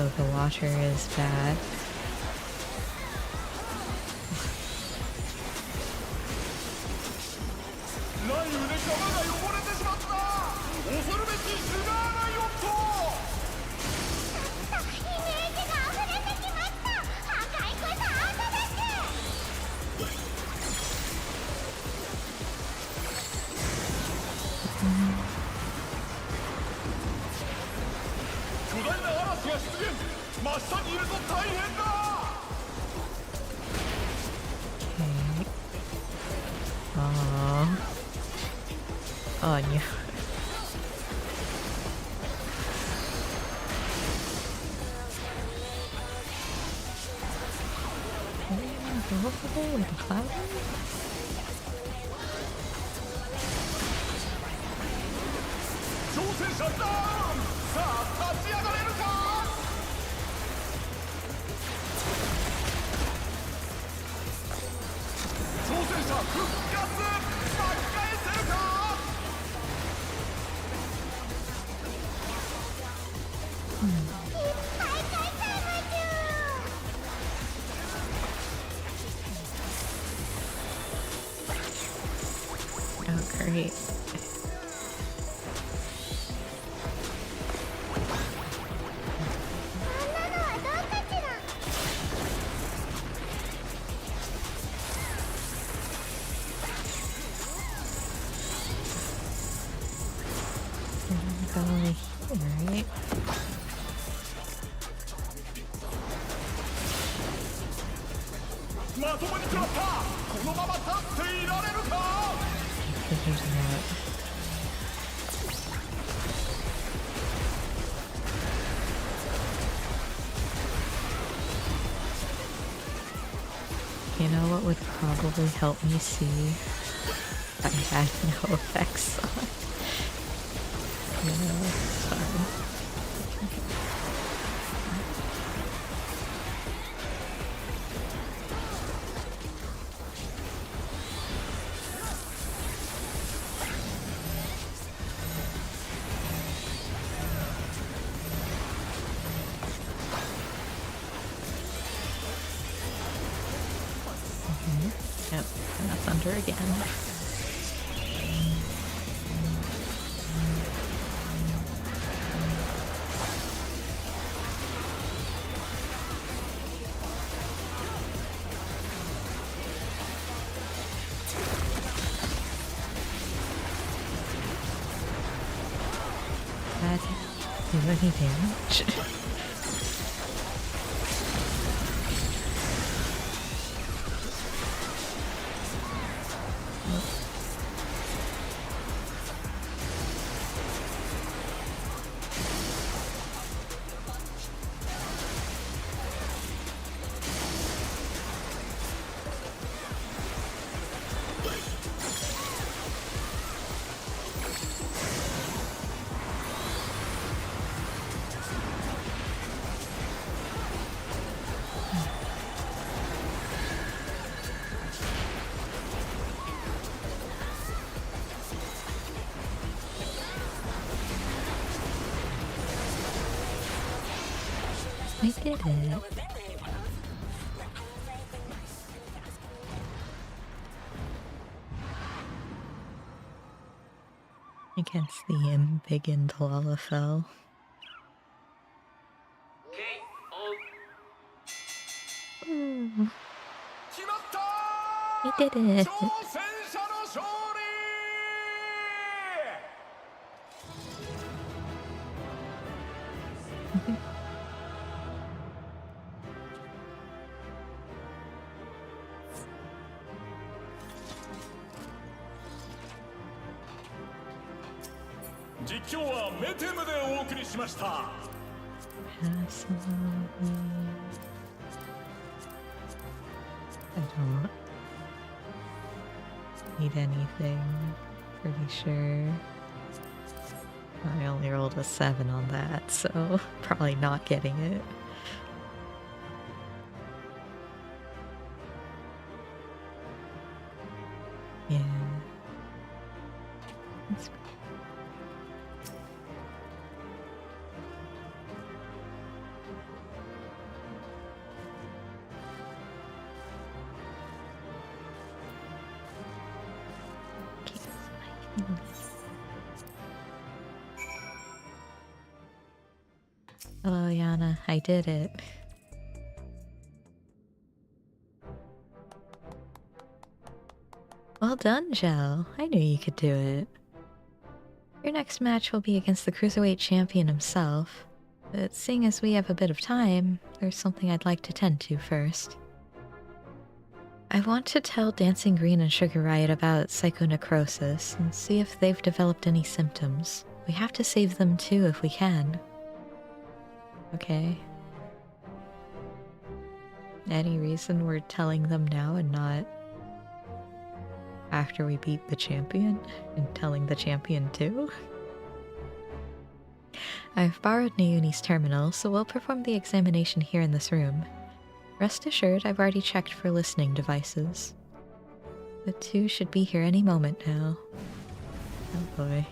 Oh, the water is bad. Oh, no. Go over there with the cloud? Oh, great. Go over here, right? Figures it out. You know what would probably help me see if I had no effects on? You know, sorry. Yep, and that's under again. That do any damage? I did it. Against the M5N Lalafell. I did it. I don't need anything, pretty sure. I only rolled a 7 on that, so probably not getting it. Yeah. That's Hello, Yana. I did it. Well done, Gel. I knew you could do it. Your next match will be against the Cruiserweight Champion himself. But seeing as we have a bit of time, there's something I'd like to tend to first. I want to tell Dancing Green and Sugar Riot about psychonecrosis and see if they've developed any symptoms. We have to save them too if we can. Okay. Any reason we're telling them now and not after we beat the champion? And telling the champion too? I've borrowed Nayuni's terminal, so we'll perform the examination here in this room. Rest assured, I've already checked for listening devices. The two should be here any moment now. Oh boy.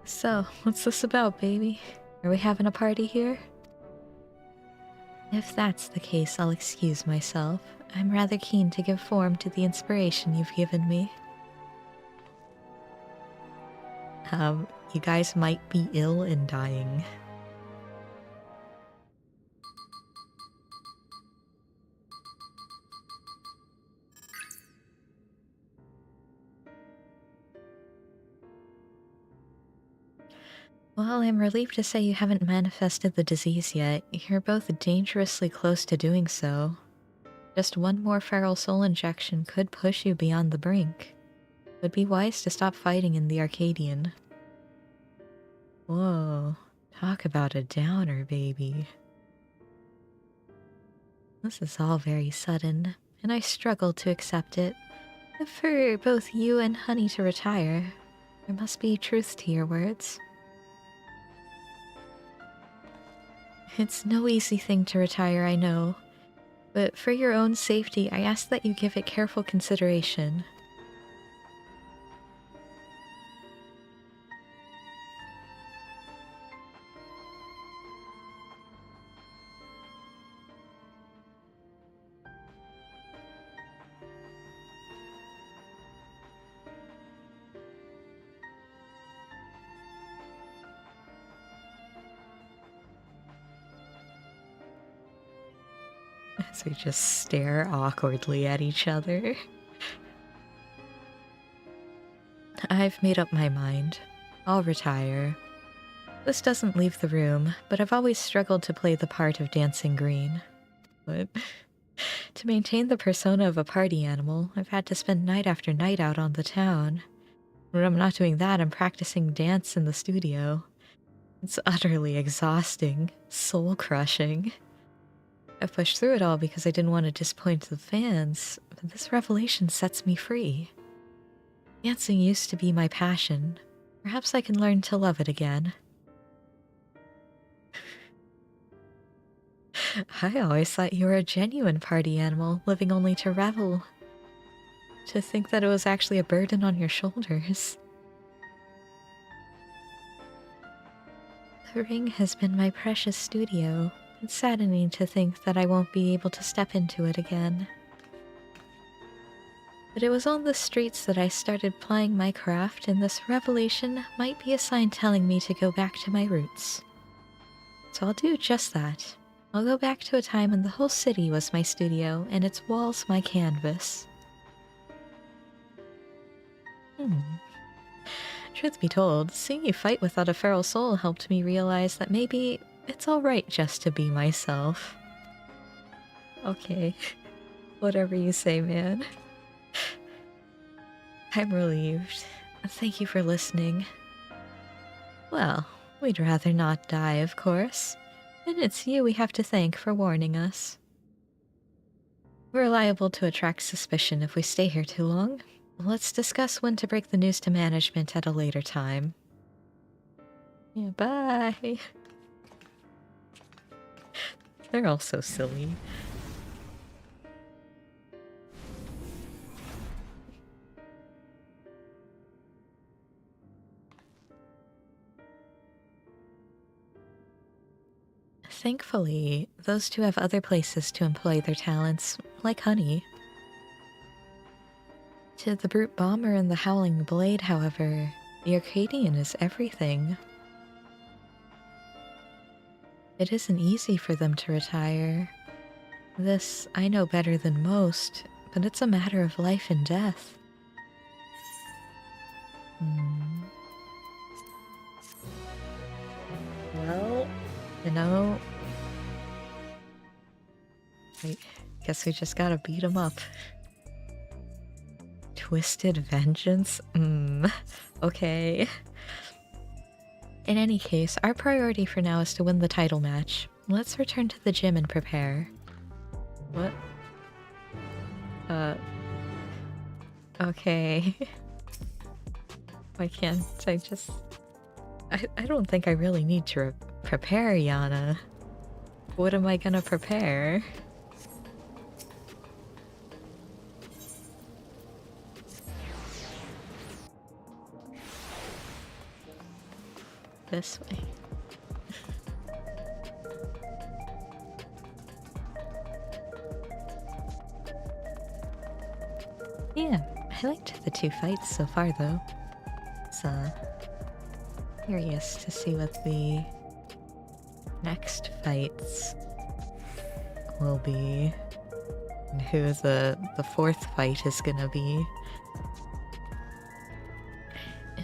So, what's this about, baby? Are we having a party here? If that's the case, I'll excuse myself. I'm rather keen to give form to the inspiration you've given me. You guys might be ill and dying. Well, I'm relieved to say you haven't manifested the disease yet. You're both dangerously close to doing so. Just one more feral soul injection could push you beyond the brink. It would be wise to stop fighting in the Arcadion. Whoa, talk about a downer, baby. This is all very sudden, and I struggle to accept it. If for both you and Honey to retire, there must be truth to your words. It's no easy thing to retire, I know. But for your own safety, I ask that you give it careful consideration. As we just stare awkwardly at each other. I've made up my mind. I'll retire. This doesn't leave the room, but I've always struggled to play the part of Dancing Green. But to maintain the persona of a party animal, I've had to spend night after night out on the town. When I'm not doing that, I'm practicing dance in the studio. It's utterly exhausting, soul-crushing. I've pushed through it all because I didn't want to disappoint the fans, but this revelation sets me free. Dancing used to be my passion. Perhaps I can learn to love it again. I always thought you were a genuine party animal, living only to revel. To think that it was actually a burden on your shoulders. The ring has been my precious studio. It's saddening to think that I won't be able to step into it again. But it was on the streets that I started plying my craft, and this revelation might be a sign telling me to go back to my roots. So I'll do just that. I'll go back to a time when the whole city was my studio, and its walls my canvas. Truth be told, seeing you fight without a feral soul helped me realize that maybe it's alright just to be myself. Okay. Whatever you say, man. I'm relieved. Thank you for listening. Well, we'd rather not die, of course. And it's you we have to thank for warning us. We're liable to attract suspicion if we stay here too long. Let's discuss when to break the news to management at a later time. Yeah, bye! They're all so silly. thankfully, those two have other places to employ their talents, like honey. To the Brute Bomber and the Howling Blade, however, the Arcadion is everything. It isn't easy for them to retire. This I know better than most, but it's a matter of life and death. Well, you know... I guess we just gotta beat him up. Twisted Vengeance? Okay. In any case, our priority for now is to win the title match. Let's return to the gym and prepare. What? Okay. Why can't I just... I don't think I really need to prepare, Yana. What am I gonna prepare? This way. Yeah, I liked the two fights so far though. So, curious to see what the next fights will be. And who the fourth fight is gonna be.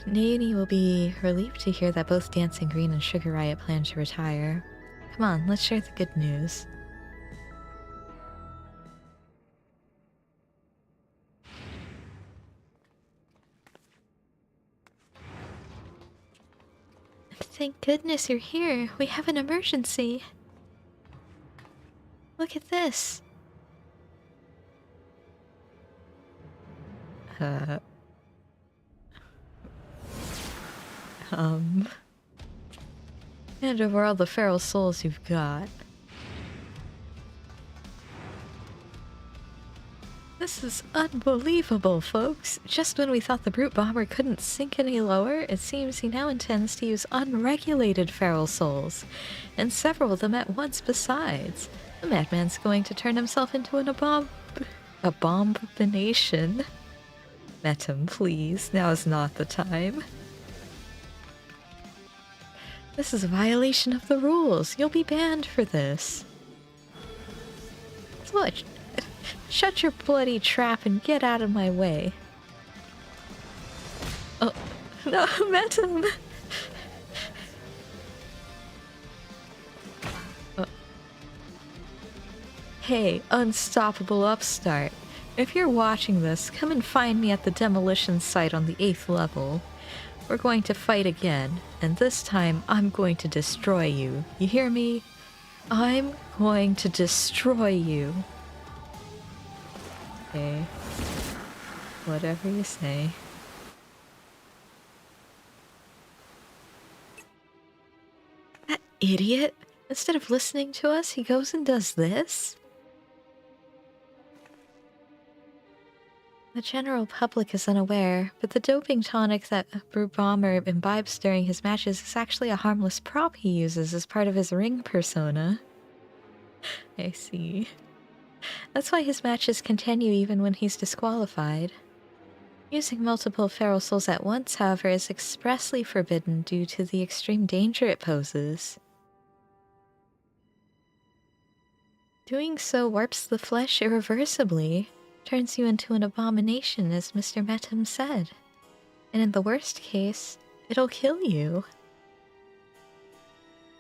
Naomi will be relieved to hear that both Dancing Green and Sugar Riot plan to retire. Come on, let's share the good news. Thank goodness you're here. We have an emergency. Look at this. Hand over all the feral souls you've got. This is unbelievable, folks. Just when we thought the Brute Bomber couldn't sink any lower, it seems he now intends to use unregulated feral souls, and several of them at once besides. The madman's going to turn himself into an abomination. Metum, please. Now is not the time. This is a violation of the rules. You'll be banned for this. What? Shut your bloody trap and get out of my way. Oh, no, Metum! Oh. Hey, unstoppable upstart. If you're watching this, come and find me at the demolition site on the 8th level. We're going to fight again, and this time I'm going to destroy you. You hear me? I'm going to destroy you. Okay. Whatever you say. That idiot! Instead of listening to us, he goes and does this? The general public is unaware, but the doping tonic that Brute Bomber imbibes during his matches is actually a harmless prop he uses as part of his ring persona. I see. That's why his matches continue even when he's disqualified. Using multiple feral souls at once, however, is expressly forbidden due to the extreme danger it poses. Doing so warps the flesh irreversibly, turns you into an abomination, as Mr. Metum said. And in the worst case, it'll kill you.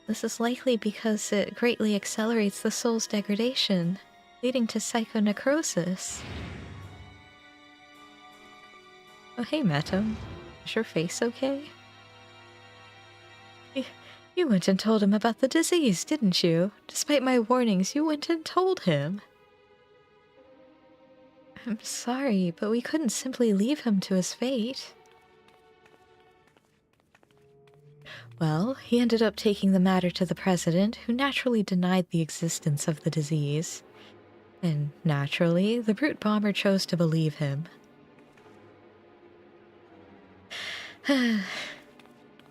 This is likely because it greatly accelerates the soul's degradation, leading to psychonecrosis. Oh hey, Metum. Is your face okay? You went and told him about the disease, didn't you? Despite my warnings, you went and told him. I'm sorry, but we couldn't simply leave him to his fate. Well, he ended up taking the matter to the president, who naturally denied the existence of the disease. And naturally, the Brute Bomber chose to believe him.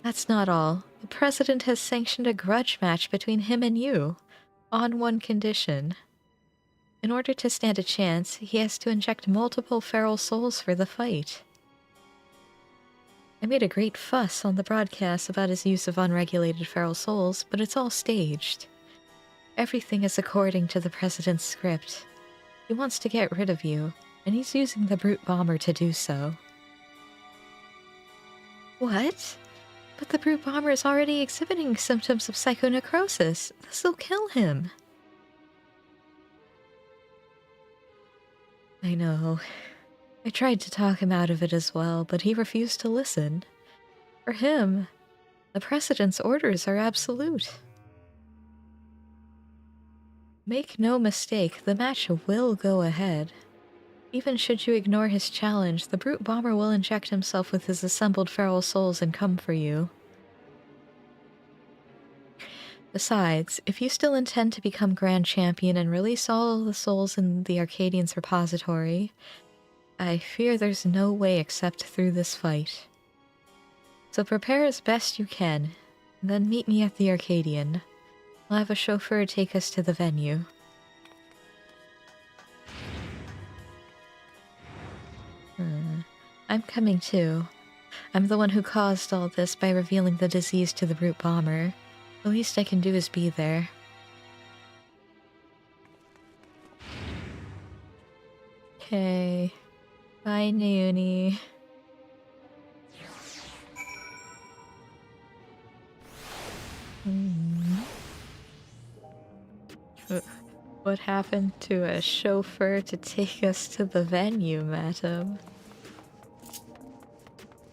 That's not all. The president has sanctioned a grudge match between him and you, on one condition. In order to stand a chance, he has to inject multiple feral souls for the fight. I made a great fuss on the broadcast about his use of unregulated feral souls, but it's all staged. Everything is according to the president's script. He wants to get rid of you, and he's using the brute bomber to do so. What? But the brute bomber is already exhibiting symptoms of psychonecrosis. This'll kill him. I know. I tried to talk him out of it as well, but he refused to listen. For him, the president's orders are absolute. Make no mistake, the match will go ahead. Even should you ignore his challenge, the brute bomber will inject himself with his assembled feral souls and come for you. Besides, if you still intend to become Grand Champion and release all the souls in the Arcadion's repository, I fear there's no way except through this fight. So prepare as best you can, and then meet me at the Arcadion. I'll have a chauffeur take us to the venue. I'm coming too. I'm the one who caused all this by revealing the disease to the brute bomber. The least I can do is be there. Okay. Bye, Naomi. What happened to a chauffeur to take us to the venue, madam?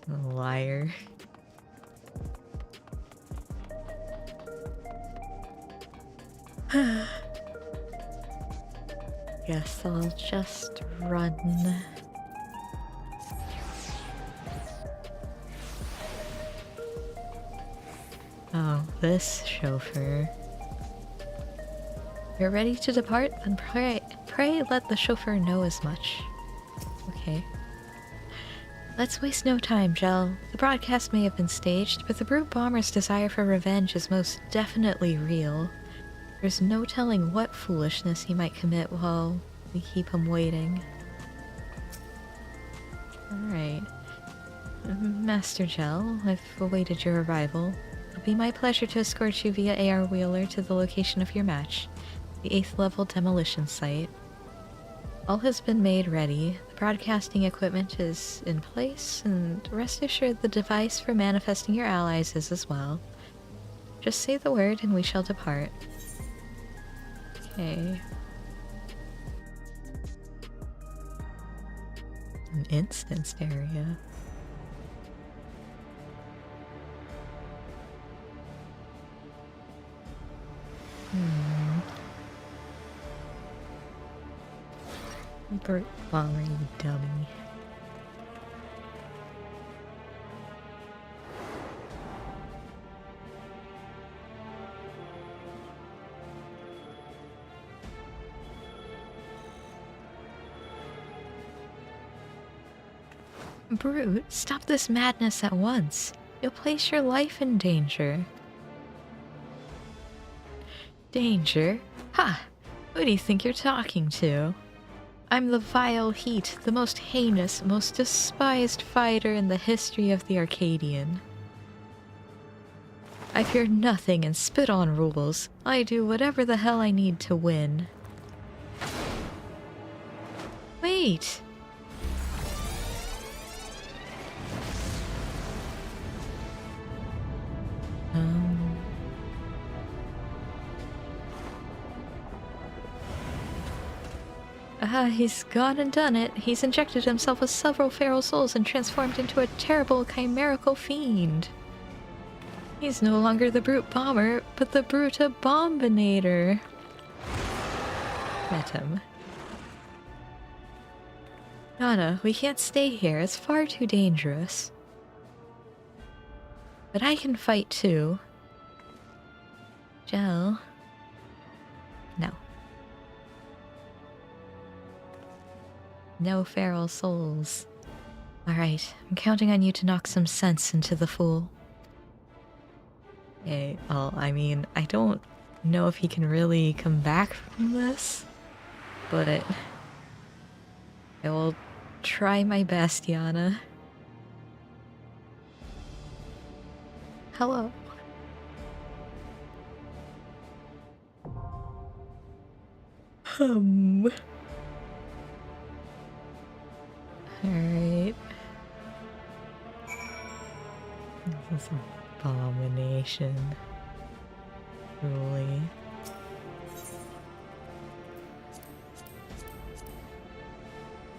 Liar. Guess I'll just run. Oh, this chauffeur. You're ready to depart? Then pray let the chauffeur know as much. Okay. Let's waste no time, Gel. The broadcast may have been staged, but the brute bomber's desire for revenge is most definitely real. There's no telling what foolishness he might commit while we keep him waiting. Alright. Master Gel, I've awaited your arrival. It'll be my pleasure to escort you via AR Wheeler to the location of your match, the 8th level demolition site. All has been made ready, the broadcasting equipment is in place, and rest assured the device for manifesting your allies is as well. Just say the word and we shall depart. Okay. An instance area. Brute bomber, you dummy. Brute, stop this madness at once. You'll place your life in danger. Danger? Ha! Who do you think you're talking to? I'm the vile Heat, the most heinous, most despised fighter in the history of the Arcadion. I fear nothing and spit on rules. I do whatever the hell I need to win. Wait! He's gone and done it. He's injected himself with several feral souls and transformed into a terrible chimerical fiend. He's no longer the brute bomber, but the brute abominator. Met him. Nana, we can't stay here. It's far too dangerous. But I can fight too. Gel. No. No feral souls. Alright, I'm counting on you to knock some sense into the fool. Okay, well, I mean, I don't know if he can really come back from this, but I will try my best, Yana. Hello. Alright. This is an abomination. Truly.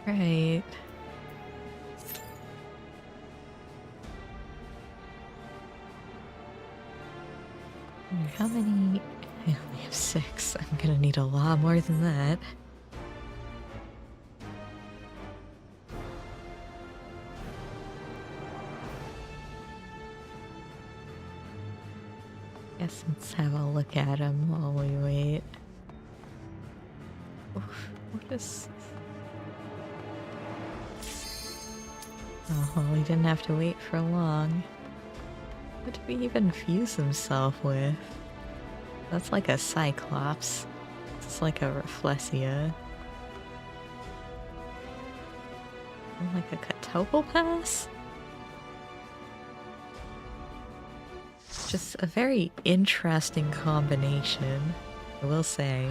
Right. How many? I only have 6. I'm gonna need a lot more than that. Guess let's have a look at him while we wait. Oof, what is... Oh, well, we didn't have to wait for long. What did we even fuse himself with? That's like a Cyclops. It's like a Rafflesia. Like a Catopopass? Just a very interesting combination, I will say.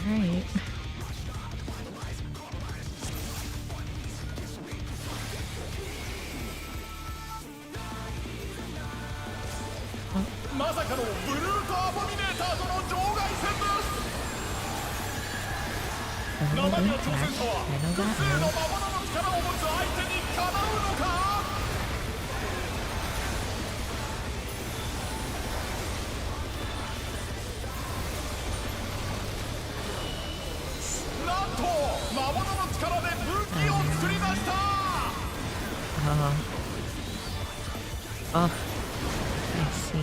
Alright. Oh, I see.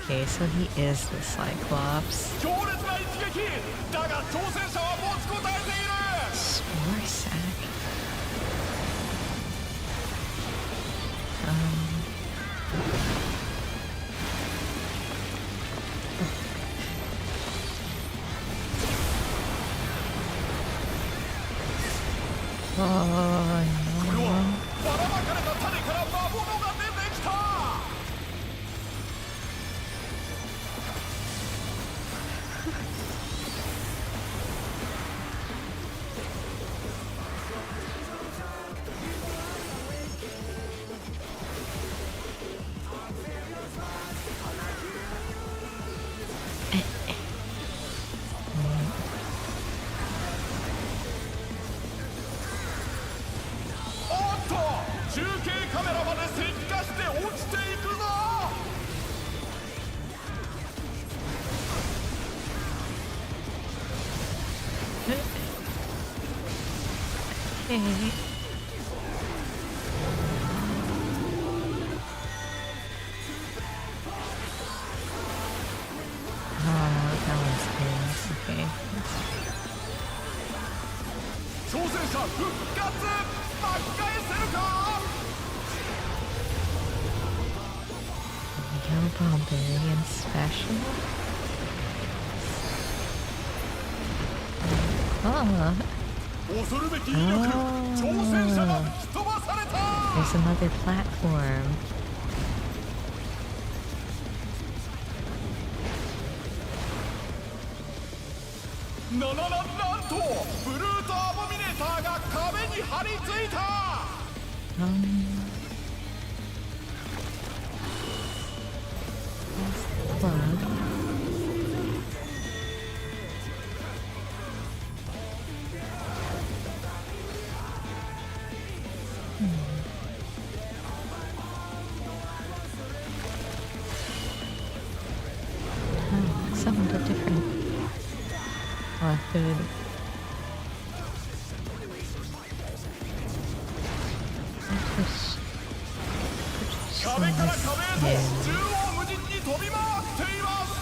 Okay, so he is the Cyclops. Spore sack. Okay. Oh, that one's good. Okay. Yo, Barbarian Special? Oh. There's another platform. あ、フード。壁から壁へと縦横無尽に飛び回っています。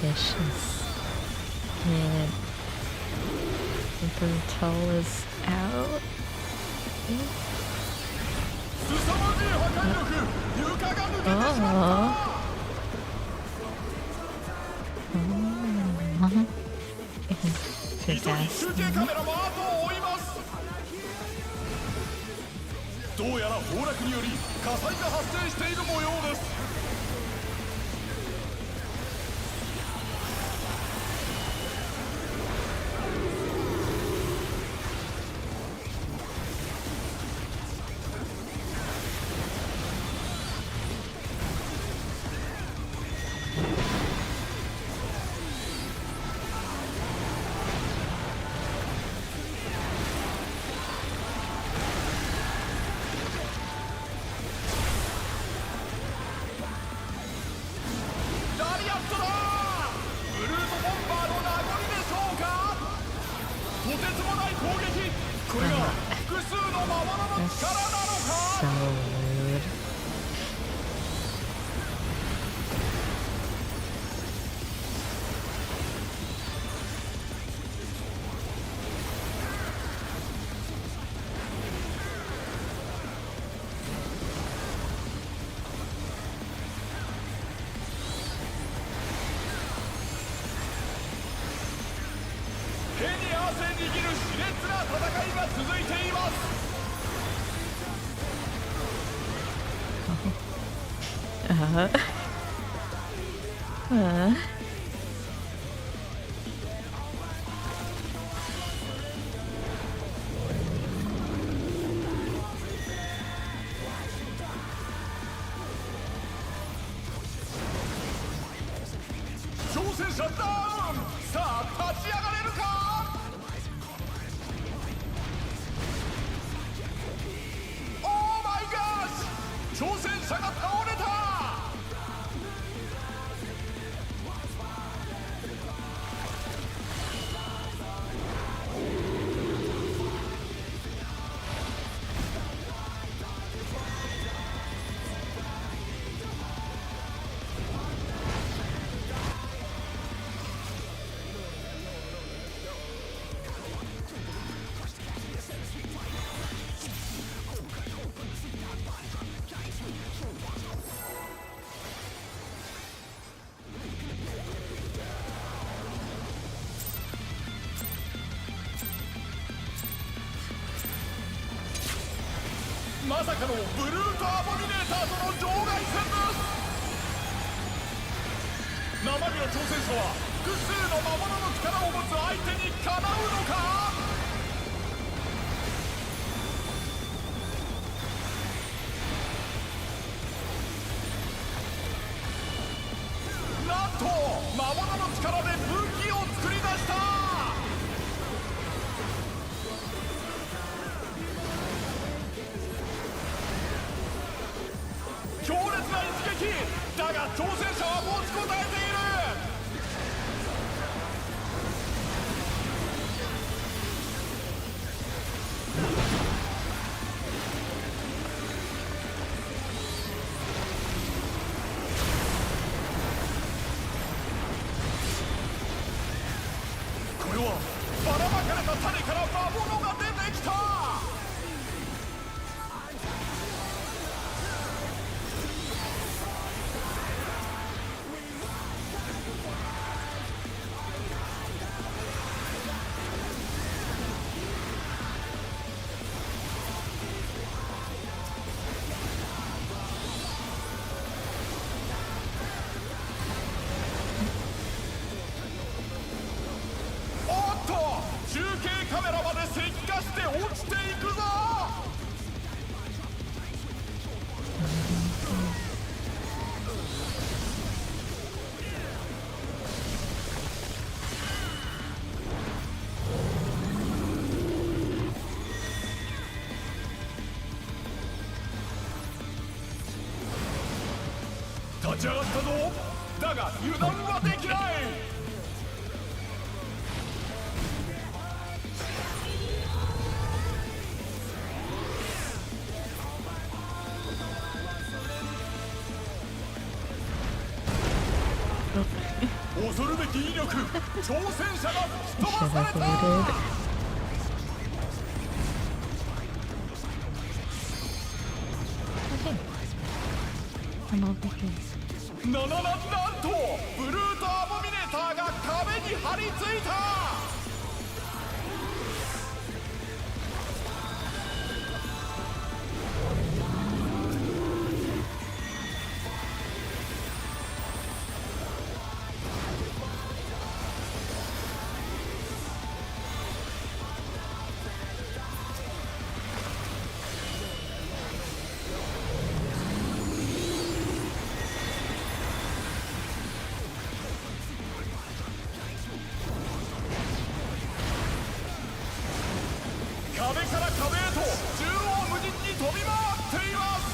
Vicious. Man. The brutal is out. 凄まじい破壊力、床が抜けてしまった。急ぎ中継カメラも後を追います。どうやら崩落により火災が発生している模様です。これが複数の魔物の力なのか。 So rude. 手に汗握る熾烈な戦いが続いています。挑戦者ダウン。さあ立ち上がれるか。オーマイガッシュ、挑戦者が倒れた。まさかのブルートアボミネーターとの場外戦です。生身の挑戦者は複数の魔物の力を持つ相手にかなうのか。なんと魔物の力で武器を作り出した。強烈な一撃だが挑戦者は持ちこたえている。これはばらまかれた種立ち上がったぞ。だが油断はできない。恐るべき威力、挑戦者が吹き飛ばされた。 I'm over here. なんとブルートアボミネーターが壁に張り付いた。壁から壁へと縦横無尽に飛び回っています。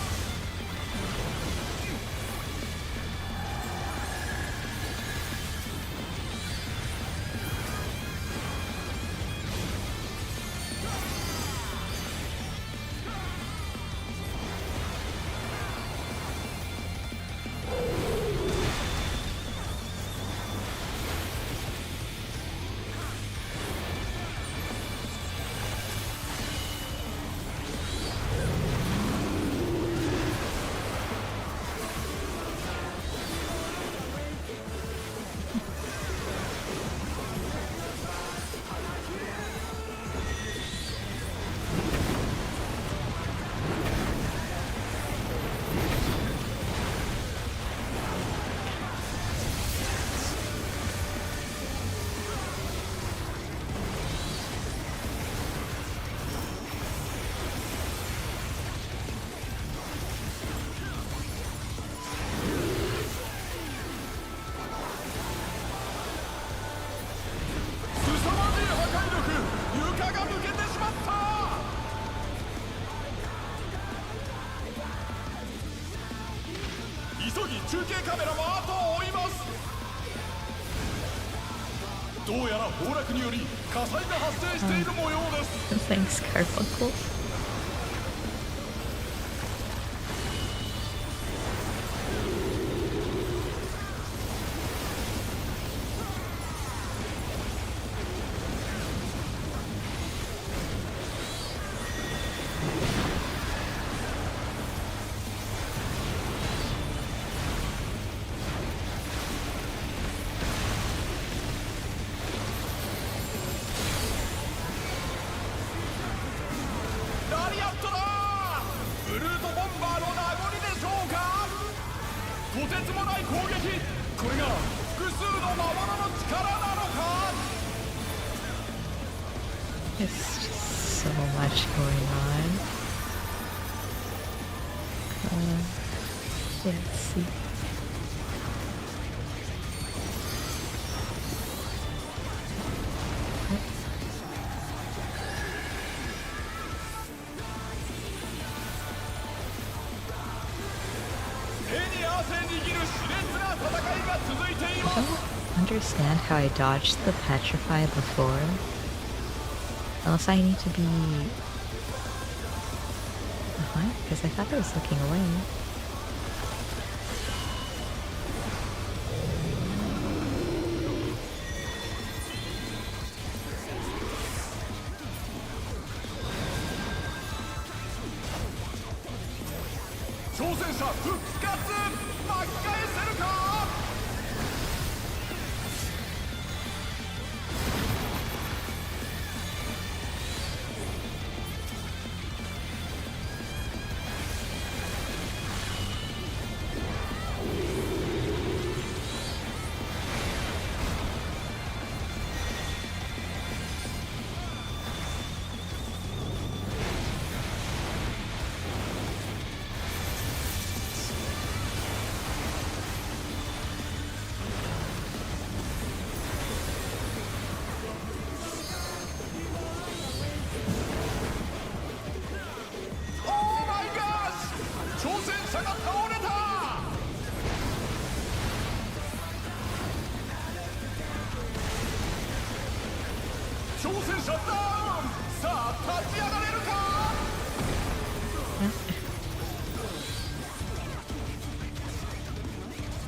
急ぎ中継カメラも後を追います。どうやら崩落により火災が発生している模様です。Thanks, Carbuncle. There's just so much going on. Let's see. I don't understand how I dodged the petrify before. Unless I need to be behind, because I thought I was looking away.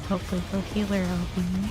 Hopefully he'll heal her LB.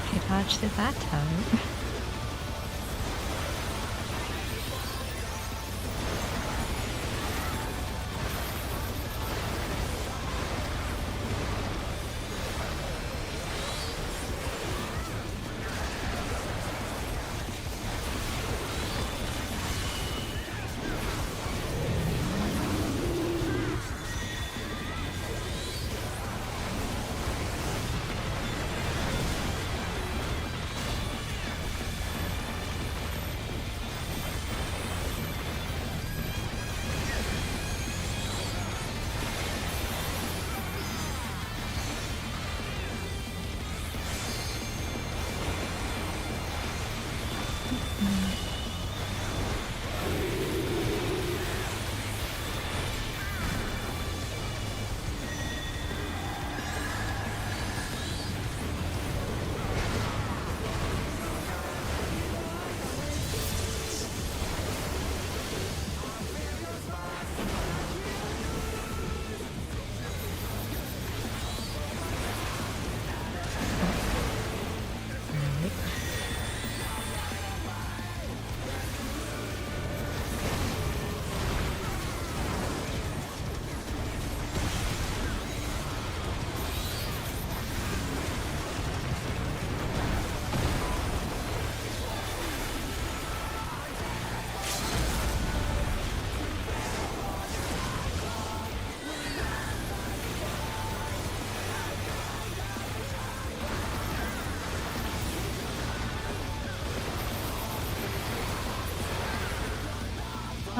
I dodged it that time.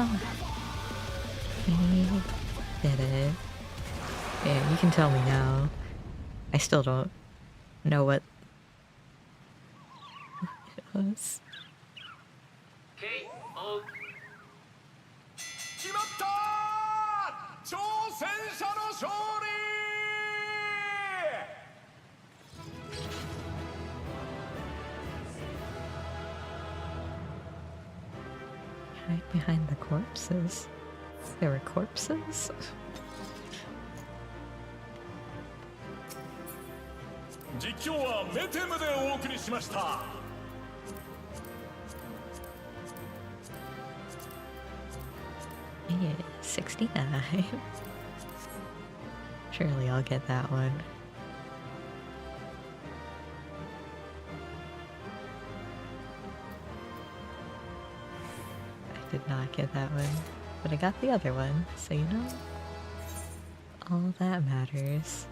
Oh, we did it. Yeah, you can tell me now. I still don't know what it was. 決まったー、挑戦者の勝利。 Hide behind the corpses. There were corpses? 実況はメテムでお送りしました。 Yeah, 69. Surely I'll get that one. I did not get that one, but I got the other one, so you know, all that matters.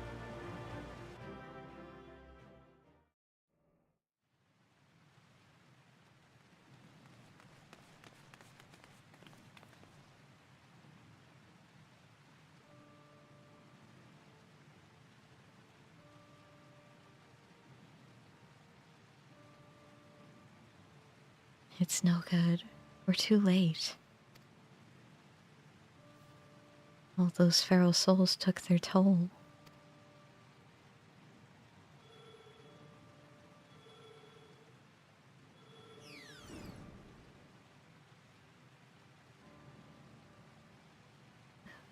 It's no good. We're too late. All those feral souls took their toll.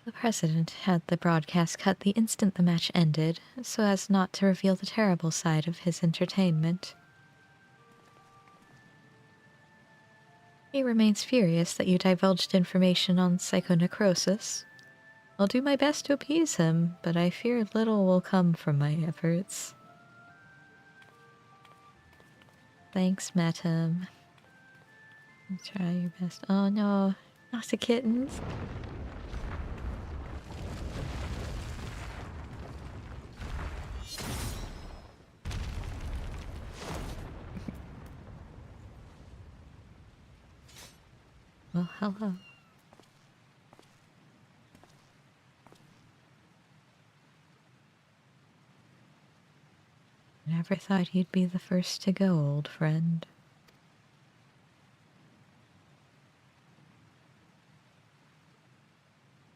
The president had the broadcast cut the instant the match ended, so as not to reveal the terrible side of his entertainment. He remains furious that you divulged information on psychonecrosis. I'll do my best to appease him, but I fear little will come from my efforts. Thanks, Madam. Try your best. Oh no, not the kittens. Well, hello. Never thought you'd be the first to go, old friend.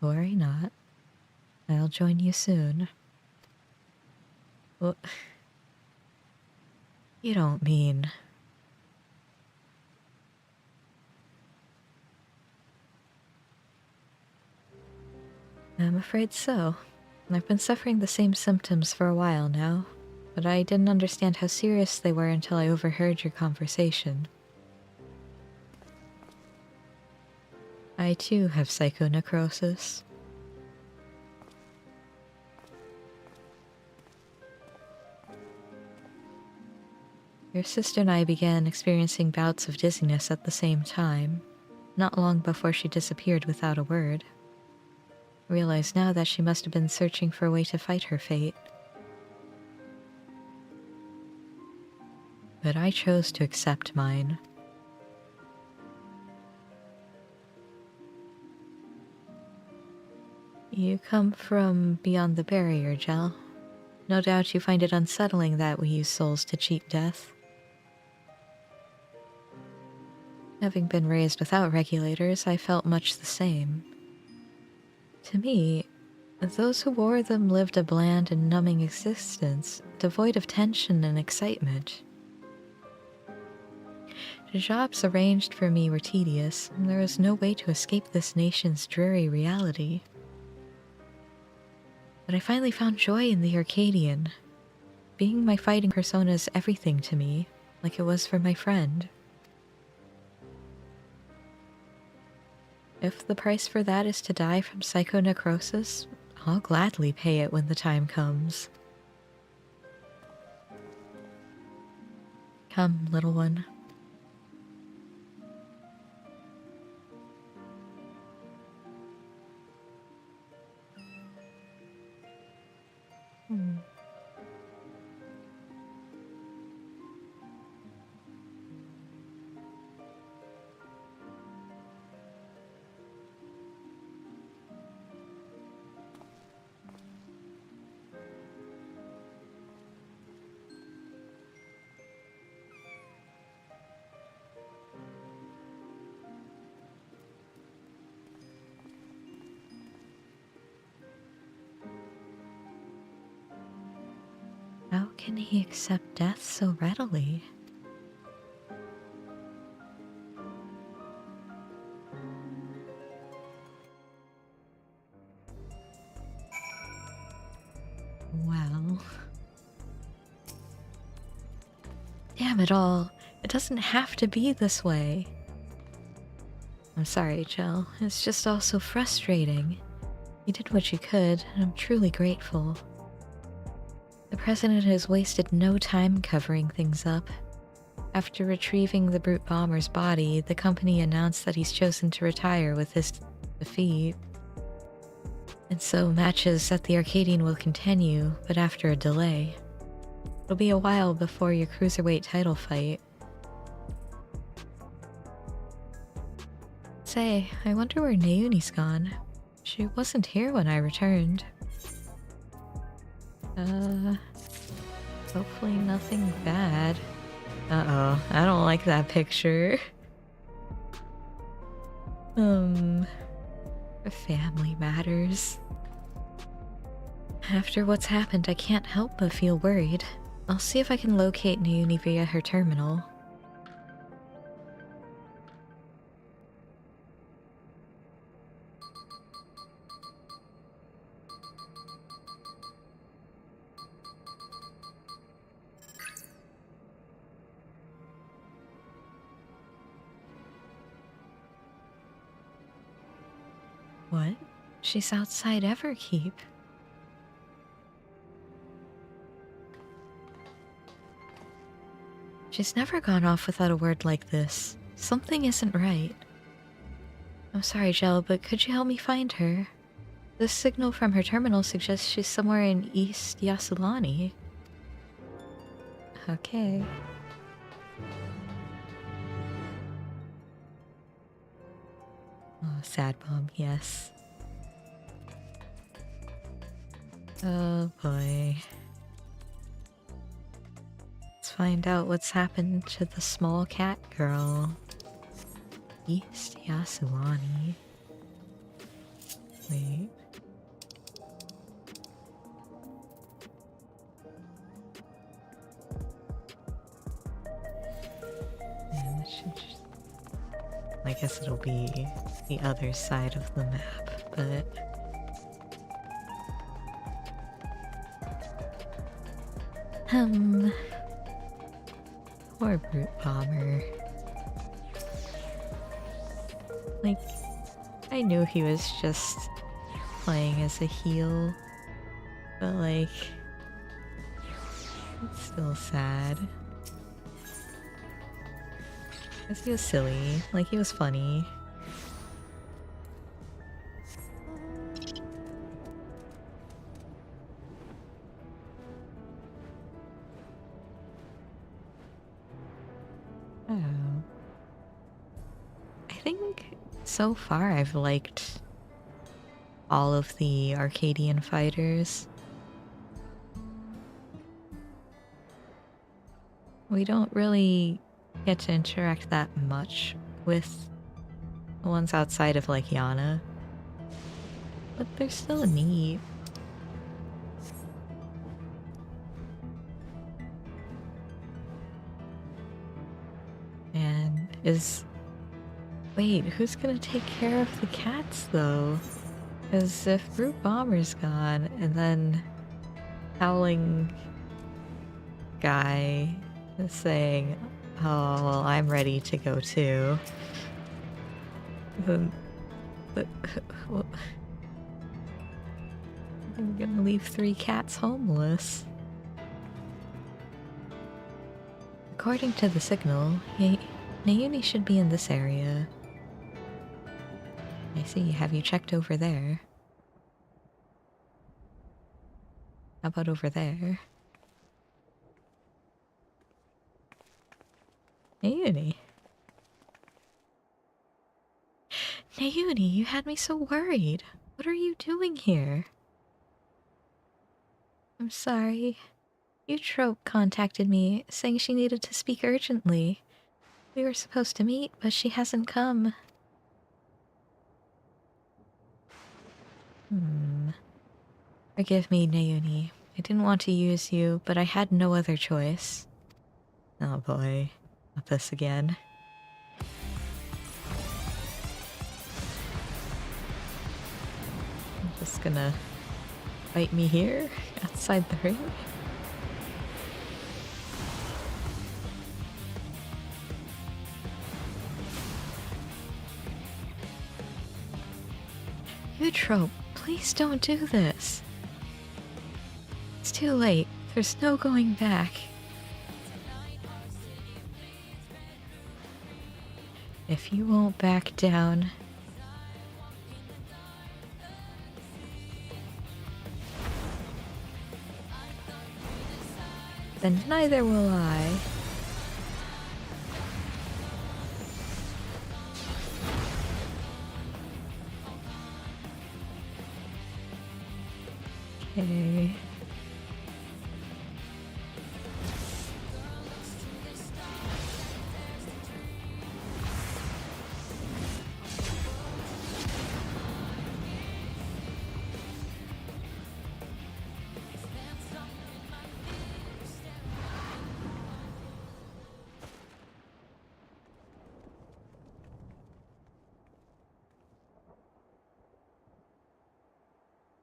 Worry not. I'll join you soon. Well, you don't mean... I'm afraid so. I've been suffering the same symptoms for a while now, but I didn't understand how serious they were until I overheard your conversation. I too have psychonecrosis. Your sister and I began experiencing bouts of dizziness at the same time, not long before she disappeared without a word. I realize now that she must have been searching for a way to fight her fate. But I chose to accept mine. You come from beyond the barrier, Jel. No doubt you find it unsettling that we use souls to cheat death. Having been raised without regulators, I felt much the same. To me, those who wore them lived a bland and numbing existence, devoid of tension and excitement. The jobs arranged for me were tedious, and there was no way to escape this nation's dreary reality. But I finally found joy in the Arcadion. Being my fighting persona is everything to me, like it was for my friend. If the price for that is to die from psychonecrosis, I'll gladly pay it when the time comes. Come, little one. How can he accept death so readily? Well... Damn it all. It doesn't have to be this way. I'm sorry, Jill. It's just all so frustrating. You did what you could, and I'm truly grateful. The president has wasted no time covering things up. After retrieving the brute bomber's body, the company announced that he's chosen to retire with his defeat. And so matches at the Arcadion will continue, but after a delay. It'll be a while before your cruiserweight title fight. Say, I wonder where Nauni's gone. She wasn't here when I returned. Hopefully nothing bad. Uh-oh, I don't like that picture. Family matters. After what's happened, I can't help but feel worried. I'll see if I can locate Naomi via her terminal. What? She's outside Everkeep. She's never gone off without a word like this. Something isn't right. I'm sorry, Jel, but could you help me find her? The signal from her terminal suggests she's somewhere in East Yasulani. Okay. Oh, sad bomb, yes. Oh boy. Let's find out what's happened to the small cat girl. East Yasulani. Wait. Yeah, that should just... I guess it'll be the other side of the map, but... Poor Brute Bomber. Like, I knew he was just playing as a heel, but like, it's still sad. Because he was silly, like he was funny. Oh. I think so far I've liked all of the Arcadion fighters. We don't really get to interact that much with the ones outside of like Yana, but they're still neat. And wait, who's gonna take care of the cats though? Because if Brute Bomber's gone and then Howling Guy is saying, oh, well, I'm ready to go too. Then... well, I'm gonna leave 3 cats homeless. According to the signal, Naomi should be in this area. I see. Have you checked over there? How about over there? Naomi. Naomi, you had me so worried. What are you doing here? I'm sorry. Eutrope contacted me, saying she needed to speak urgently. We were supposed to meet, but she hasn't come. Forgive me, Naomi. I didn't want to use you, but I had no other choice. Oh boy. Not this again. I'm just gonna fight me here, outside the ring. Eutrope, please don't do this. It's too late. There's no going back. If you won't back down... then neither will I. Okay.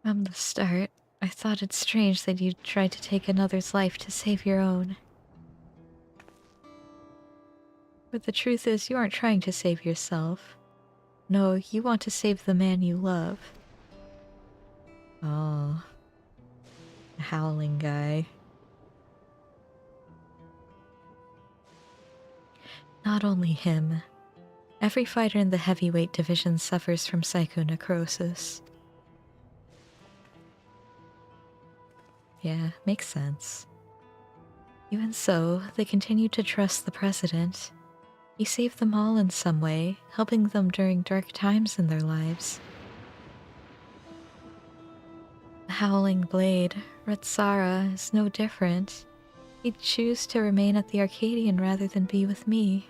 From the start, I thought it strange that you'd try to take another's life to save your own. But the truth is, you aren't trying to save yourself. No, you want to save the man you love. Oh. The howling guy. Not only him. Every fighter in the heavyweight division suffers from psychonecrosis. Yeah, makes sense. Even so, they continue to trust the president. He saved them all in some way, helping them during dark times in their lives. The Howling Blade, Retsara, is no different. He'd choose to remain at the Arcadion rather than be with me.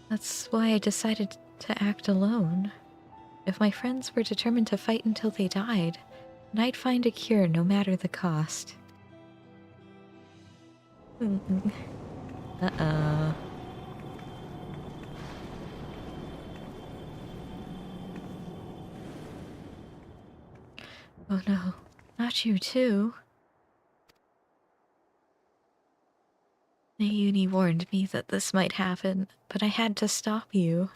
That's why I decided to act alone. If my friends were determined to fight until they died, then I'd find a cure no matter the cost. Uh-oh. Oh no, not you too. Nayuni warned me that this might happen, but I had to stop you.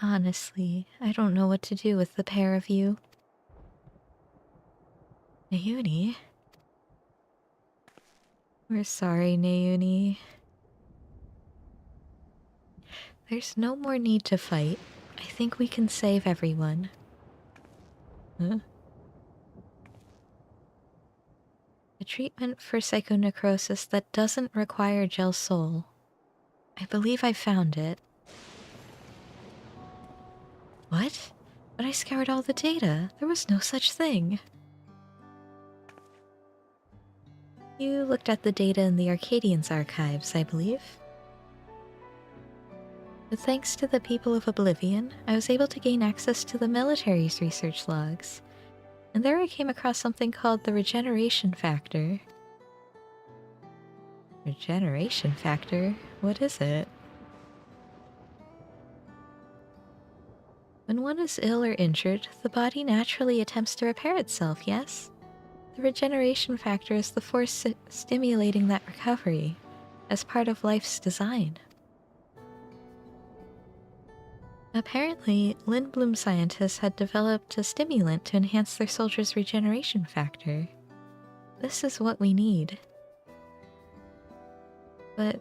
Honestly, I don't know what to do with the pair of you. Nayuni? We're sorry, Nayuni. There's no more need to fight. I think we can save everyone. Huh? A treatment for psychonecrosis that doesn't require gel soul. I believe I found it. What? But I scoured all the data. There was no such thing. You looked at the data in the Arcadian's archives, I believe. But thanks to the people of Oblivion, I was able to gain access to the military's research logs. And there I came across something called the regeneration factor. Regeneration factor? What is it? When one is ill or injured, the body naturally attempts to repair itself, yes? The regeneration factor is the force stimulating that recovery, as part of life's design. Apparently, Lindblom scientists had developed a stimulant to enhance their soldiers' regeneration factor. This is what we need. But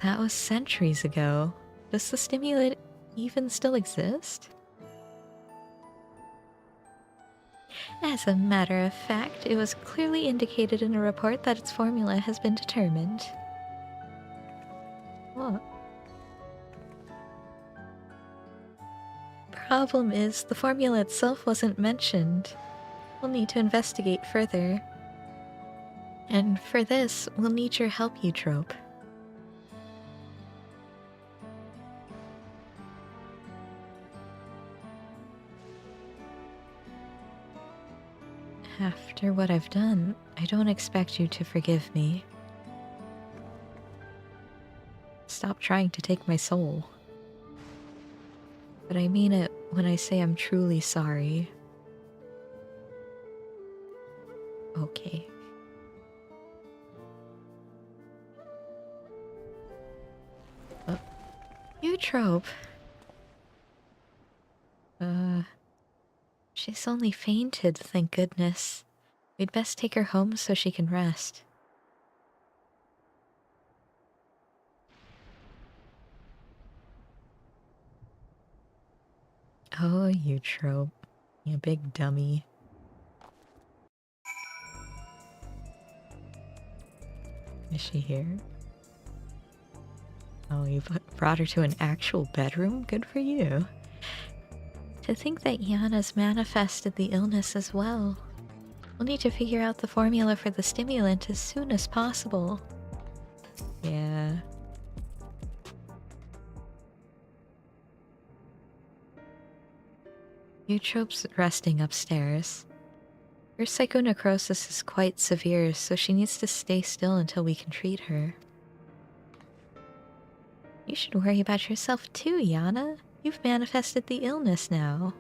that was centuries ago. Does the stimulant even still exist? As a matter of fact, it was clearly indicated in a report that its formula has been determined. What? Problem is, the formula itself wasn't mentioned. We'll need to investigate further. And for this, we'll need your help, Eutrope. After what I've done, I don't expect you to forgive me. Stop trying to take my soul. But I mean it when I say I'm truly sorry. Okay. Eutrope. She's only fainted, thank goodness. We'd best take her home so she can rest. Oh, Eutrope. You big dummy. Is she here? Oh, you brought her to an actual bedroom? Good for you. To think that Yana's manifested the illness as well. We'll need to figure out the formula for the stimulant as soon as possible. Yeah. Eutrope's resting upstairs. Her psychonecrosis is quite severe, so she needs to stay still until we can treat her. You should worry about yourself too, Yana. You've manifested the illness now.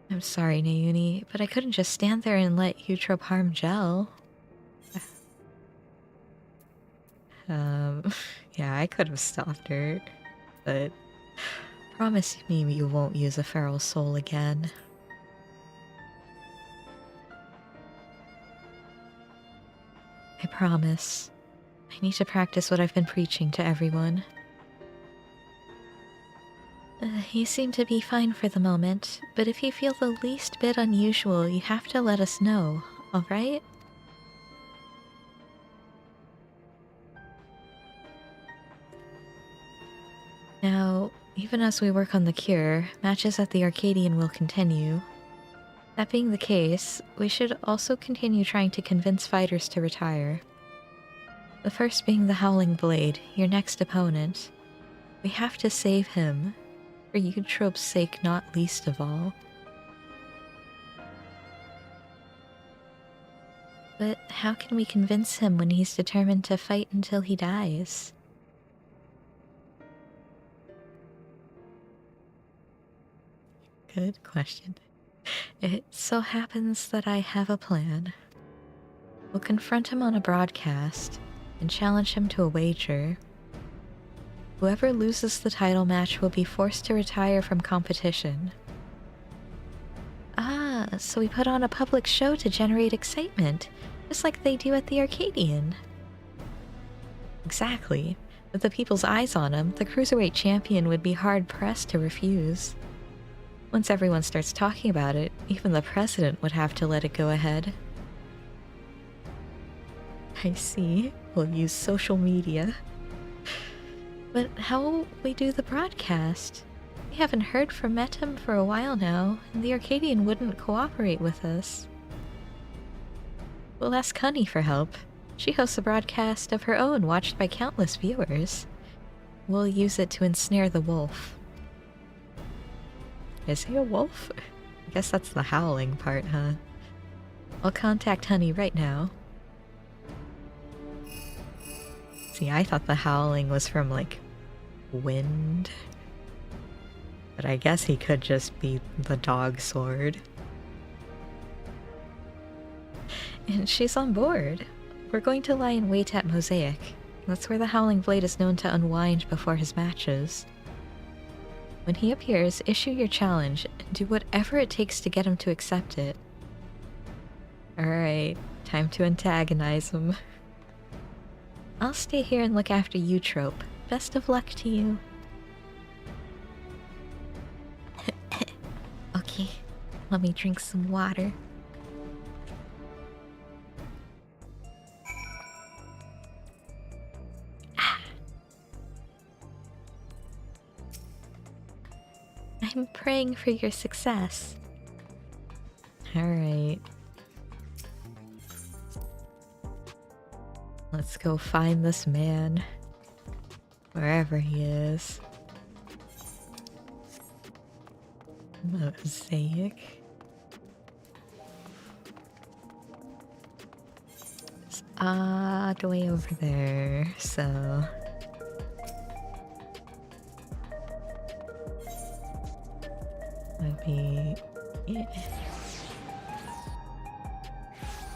I'm sorry, Naomi, but I couldn't just stand there and let Eutrope harm Gel. Yeah, I could have stopped her, but promise me you won't use a feral soul again. I promise. I need to practice what I've been preaching to everyone. You seem to be fine for the moment, but if you feel the least bit unusual, you have to let us know, alright? Now, even as we work on the cure, matches at the Arcadion will continue. That being the case, we should also continue trying to convince fighters to retire. The first being the Howling Blade, your next opponent. We have to save him, for Eutrope's sake not least of all. But how can we convince him when he's determined to fight until he dies? Good question. It so happens that I have a plan. We'll confront him on a broadcast and challenge him to a wager. Whoever loses the title match will be forced to retire from competition. Ah, so we put on a public show to generate excitement, just like they do at the Arcadion. Exactly. With the people's eyes on him, the Cruiserweight champion would be hard-pressed to refuse. Once everyone starts talking about it, even the president would have to let it go ahead. I see. We'll use social media. But how will we do the broadcast? We haven't heard from Metum for a while now, and the Arcadian wouldn't cooperate with us. We'll ask Honey for help. She hosts a broadcast of her own watched by countless viewers. We'll use it to ensnare the wolf. Is he a wolf? I guess that's the howling part, huh? I'll contact Honey right now. See, I thought the howling was from, like, wind. But I guess he could just be the dog sword. And she's on board. We're going to lie in wait at Mosaic. That's where the Howling Blade is known to unwind before his matches. When he appears, issue your challenge and do whatever it takes to get him to accept it. Alright, time to antagonize him. I'll stay here and look after Eutrope. Best of luck to you. Okay, let me drink some water. I'm praying for your success. Alright. Let's go find this man. Wherever he is. Mosaic. It's all the way over there, so... Maybe... Yeah.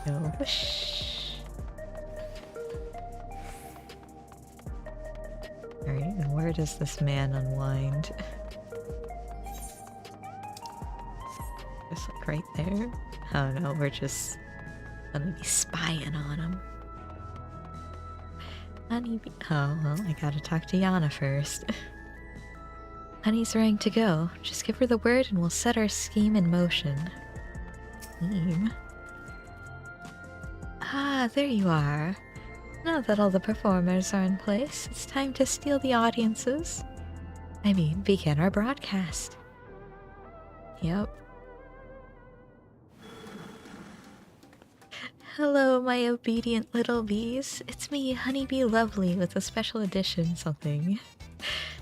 Go whoosh. Alright, and where does this man unwind? Just like right there? Oh no, we're just gonna be spying on him. Honeybee. Oh, well, I gotta talk to Yana first. Honey's raring to go. Just give her the word and we'll set our scheme in motion. Scheme? Ah, there you are. Now that all the performers are in place, it's time to steal the audiences. I mean, begin our broadcast. Yep. Hello, my obedient little bees. It's me, Honeybee Lovely, with a special edition something.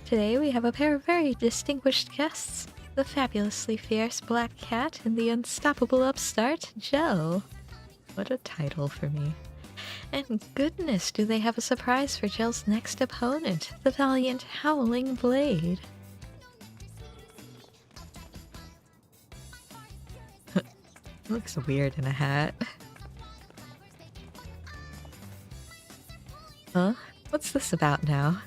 Today we have a pair of very distinguished guests, the fabulously fierce Black Cat and the unstoppable upstart, Gel. What a title for me. And goodness, do they have a surprise for Jill's next opponent, the valiant Howling Blade. Looks weird in a hat. Huh? What's this about now?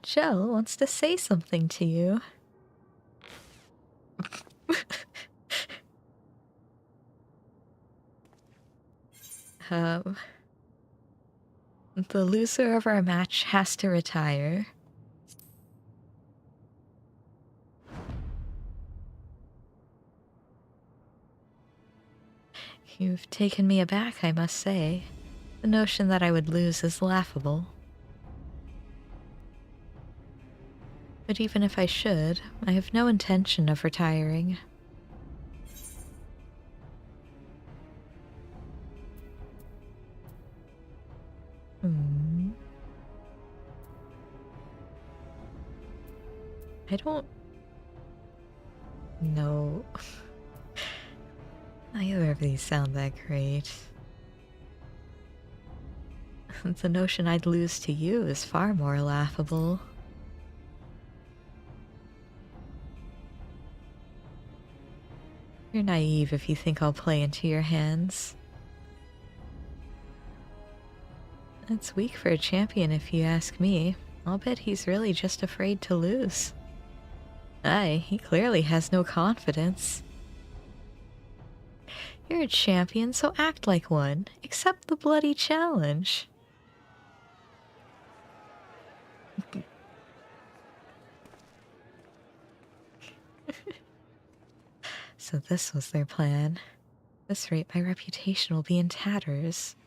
Jill wants to say something to you. The loser of our match has to retire. You've taken me aback, I must say. The notion that I would lose is laughable. But even if I should, I have no intention of retiring. I don't know. Neither of these sound that great. The notion I'd lose to you is far more laughable. You're naive if you think I'll play into your hands. That's weak for a champion if you ask me. I'll bet he's really just afraid to lose. Aye, he clearly has no confidence. You're a champion, so act like one. Accept the bloody challenge. So this was their plan. At this rate, my reputation will be in tatters.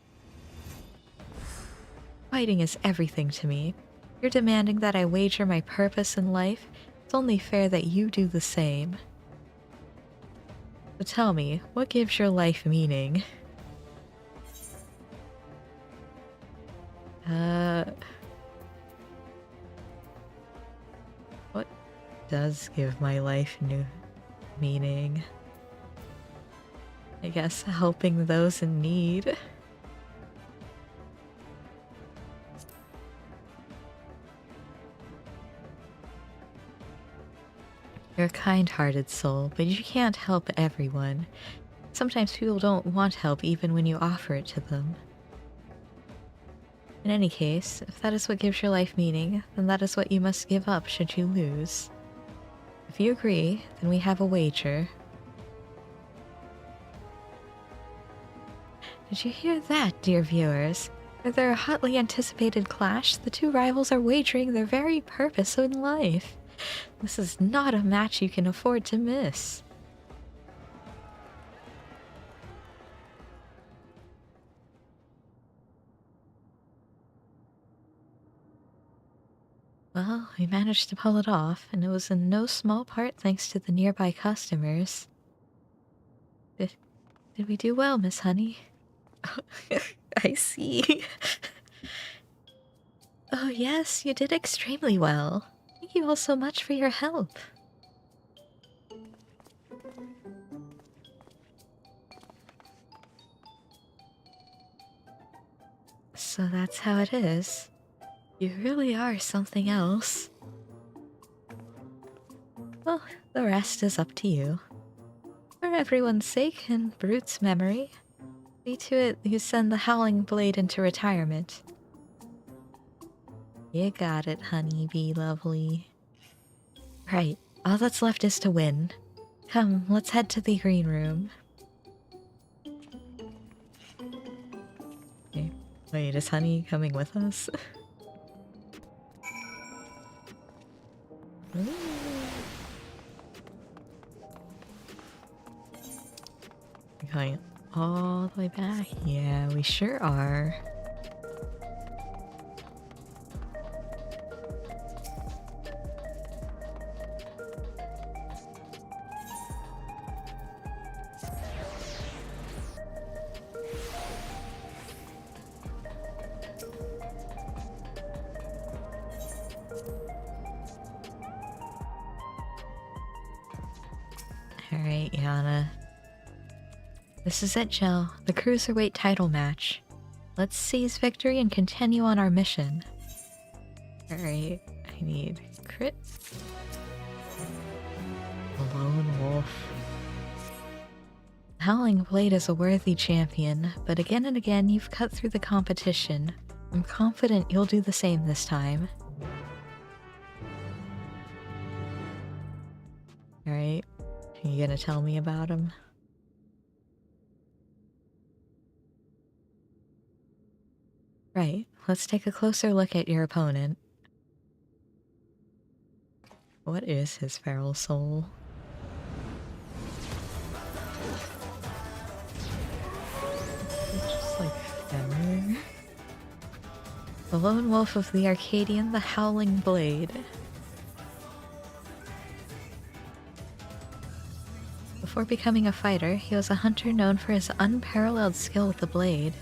Fighting is everything to me. You're demanding that I wager my purpose in life. It's only fair that you do the same. So tell me, what gives your life meaning? What does give my life new meaning? I guess helping those in need. You're a kind-hearted soul, but you can't help everyone. Sometimes people don't want help even when you offer it to them. In any case, if that is what gives your life meaning, then that is what you must give up should you lose. If you agree, then we have a wager. Did you hear that, dear viewers? For their hotly anticipated clash, the two rivals are wagering their very purpose in life. This is not a match you can afford to miss. Well, we managed to pull it off, and it was in no small part thanks to the nearby customers. Did we do well, Miss Honey? I see. Oh yes, you did extremely well. Thank you all so much for your help. So that's how it is. You really are something else. Well, the rest is up to you. For everyone's sake and Brute's memory, see to it you send the Howling Blade into retirement. You got it, honey bee lovely. Right, all that's left is to win. Come, let's head to the green room. Okay. Wait, is Honey coming with us? We're going all the way back? Yeah, we sure are. Alright, Yana. This is it, Jill. The Cruiserweight title match. Let's seize victory and continue on our mission. Alright, I need crit. Lone Wolf. Howling Blade is a worthy champion, but again and again you've cut through the competition. I'm confident you'll do the same this time. Alright, are you gonna tell me about him? Right, let's take a closer look at your opponent. What is his feral soul? It's just like feather. The lone wolf of the Arcadion, the Howling Blade. Before becoming a fighter, he was a hunter known for his unparalleled skill with the blade.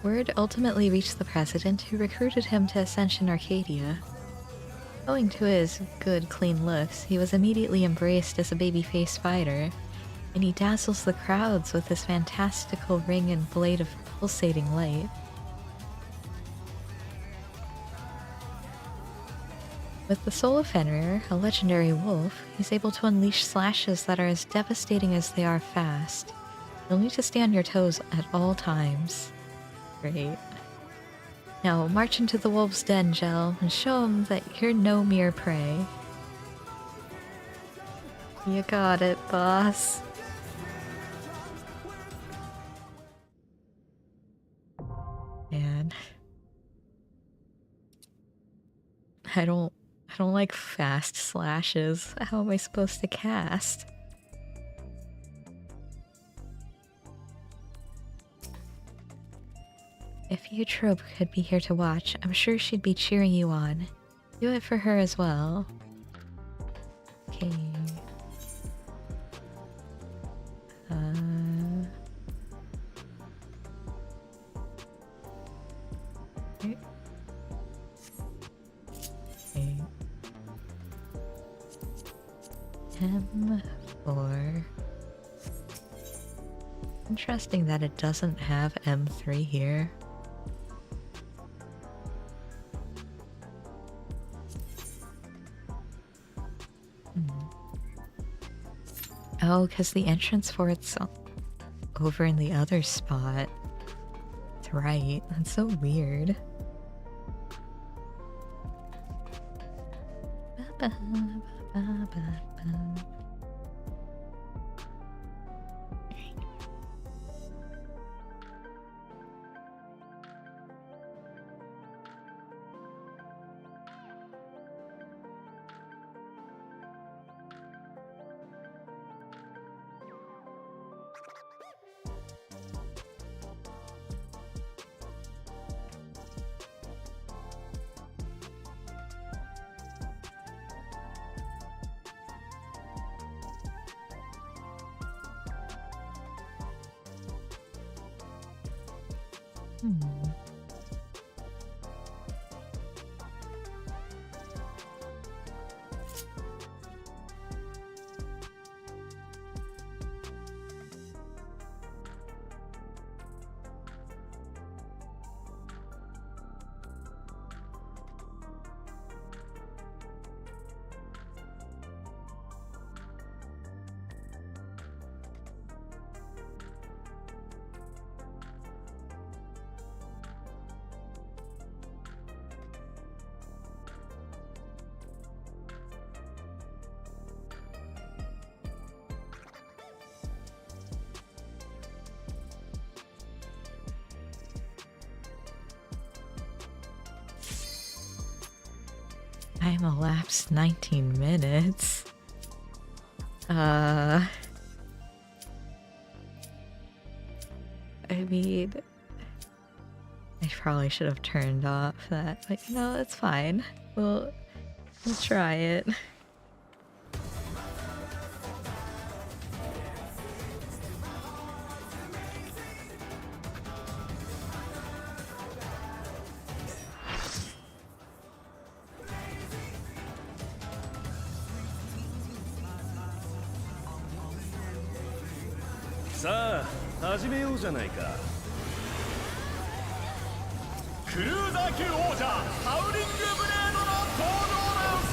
Word ultimately reached the president, who recruited him to Ascension Arcadia. Owing to his good, clean looks, he was immediately embraced as a babyface fighter, and he dazzles the crowds with his fantastical ring and blade of pulsating light. With the soul of Fenrir, a legendary wolf, he's able to unleash slashes that are as devastating as they are fast. You'll need to stay on your toes at all times. Great. Now march into the wolf's den, Jell, and show him that you're no mere prey. You got it, boss. Man. I don't like fast slashes. How am I supposed to cast? If Eutrope could be here to watch, I'm sure she'd be cheering you on. Do it for her as well. Okay. Okay. M4. Interesting that it doesn't have M3 here. Oh, because the entrance for it's over in the other spot. That's right. That's so weird. Time elapsed 19 minutes. I mean, I probably should have turned off that, but you know, it's fine. We'll try it. さあ始めようじゃないか。クルーザー級王者ハウリングブレードの登場です。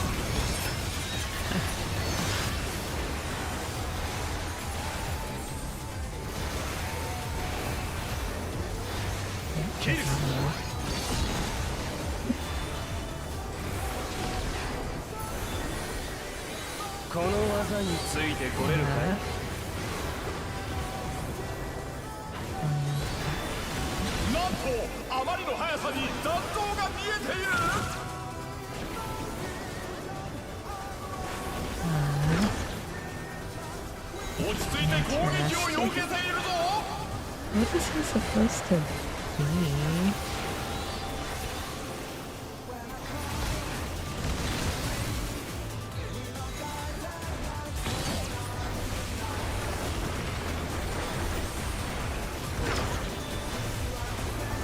キルこの技についてこれるかい？なんとあまりの速さに残像が見えている。落ち着いて攻撃を避けているぞ。 What is he supposed to be?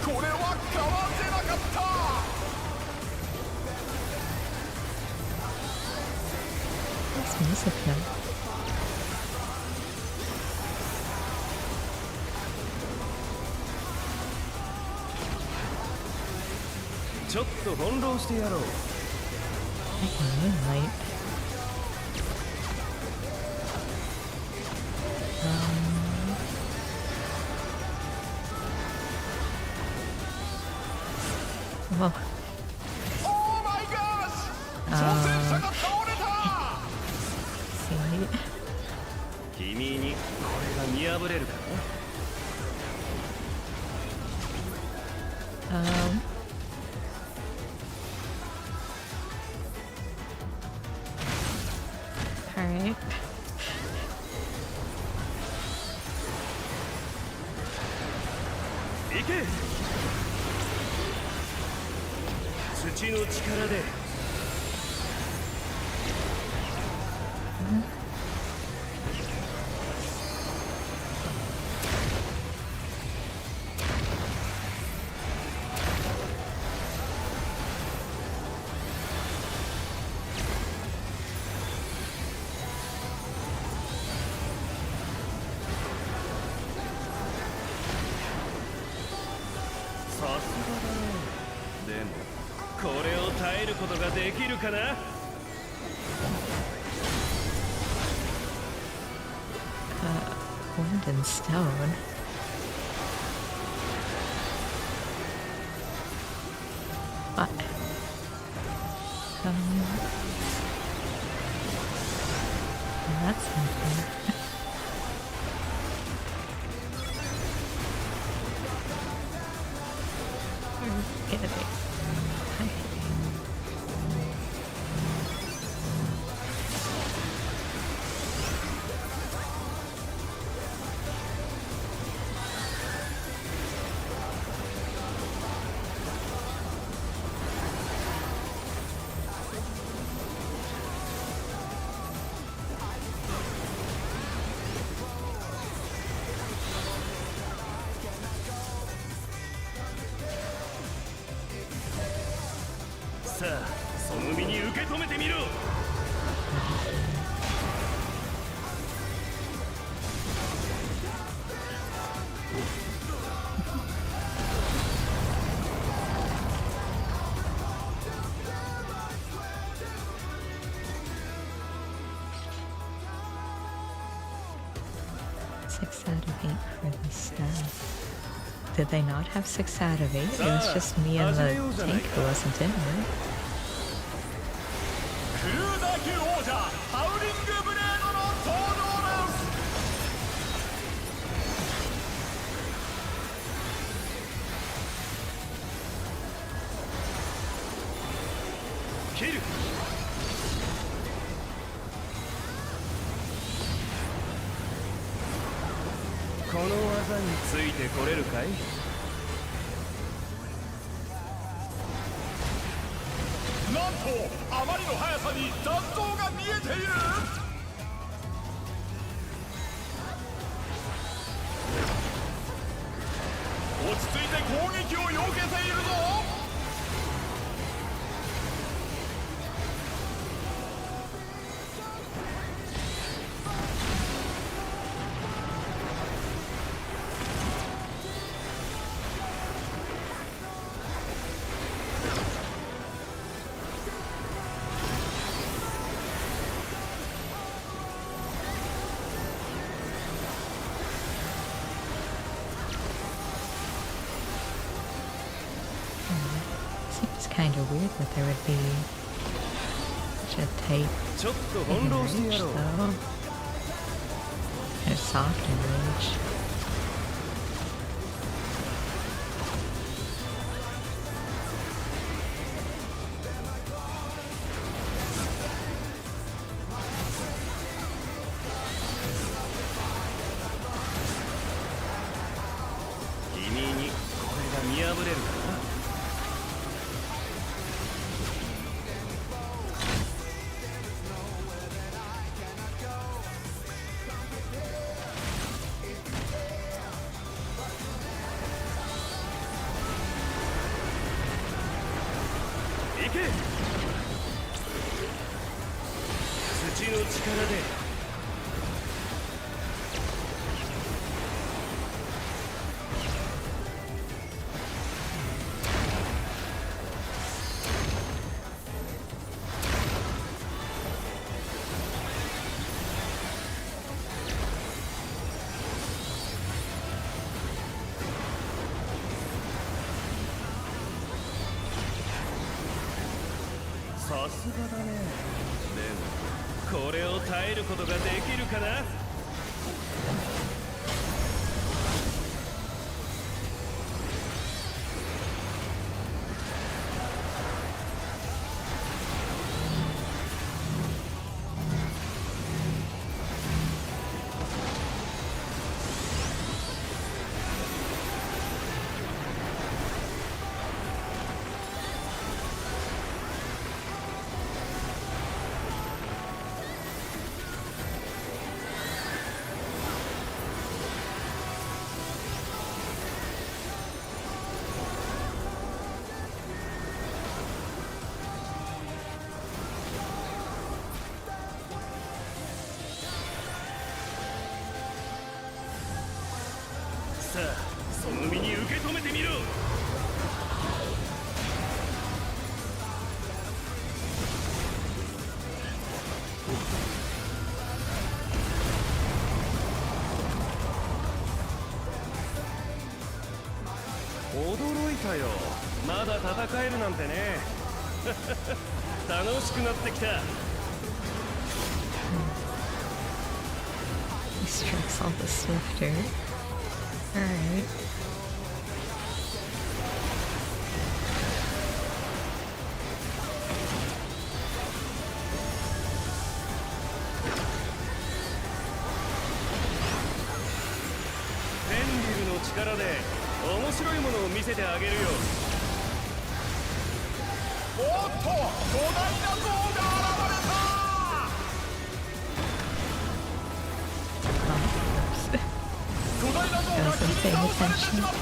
これはかわせなかった。 What's music now? ちょっと翻弄してやろう。Moonlight. Whoa. オーマイガーシ。挑戦者が倒れた。 See? 君にこれが見破れるかな。Alright. 行け。土の力で。さすがだね。でもこれを耐えることができるかな。Wind and stone. What? That's something. Get it.さあその身に受け止めてみろ。Six out of 8 for the staff. Did they not have 6 out of 8? It was just me and the tank who wasn't in, right? クルーザー級王者ハウリングブレードの登場です。 キル。この技についてこれるかい？なんとあまりの速さに残像が見えている。落ち着いて攻撃を避けているぞ。Seems kind of weird that there would be such a tight ちょっと hidden 翻弄してや rage, ろう though. Kind of soft and rage. 君にこれが見破れるかな。行け。土の力で。さすがだね。でもこれを耐えることができるかな。さあ、その身に受け止めてみろ。驚いたよ。まだ戦えるなんてね。楽しくなってきた。He strikes all the swifter. Alright. Pendleの力で面白いものを見せてあげるよ。おっと巨大な象が現れた。 巨大な象が切り倒されてしまった。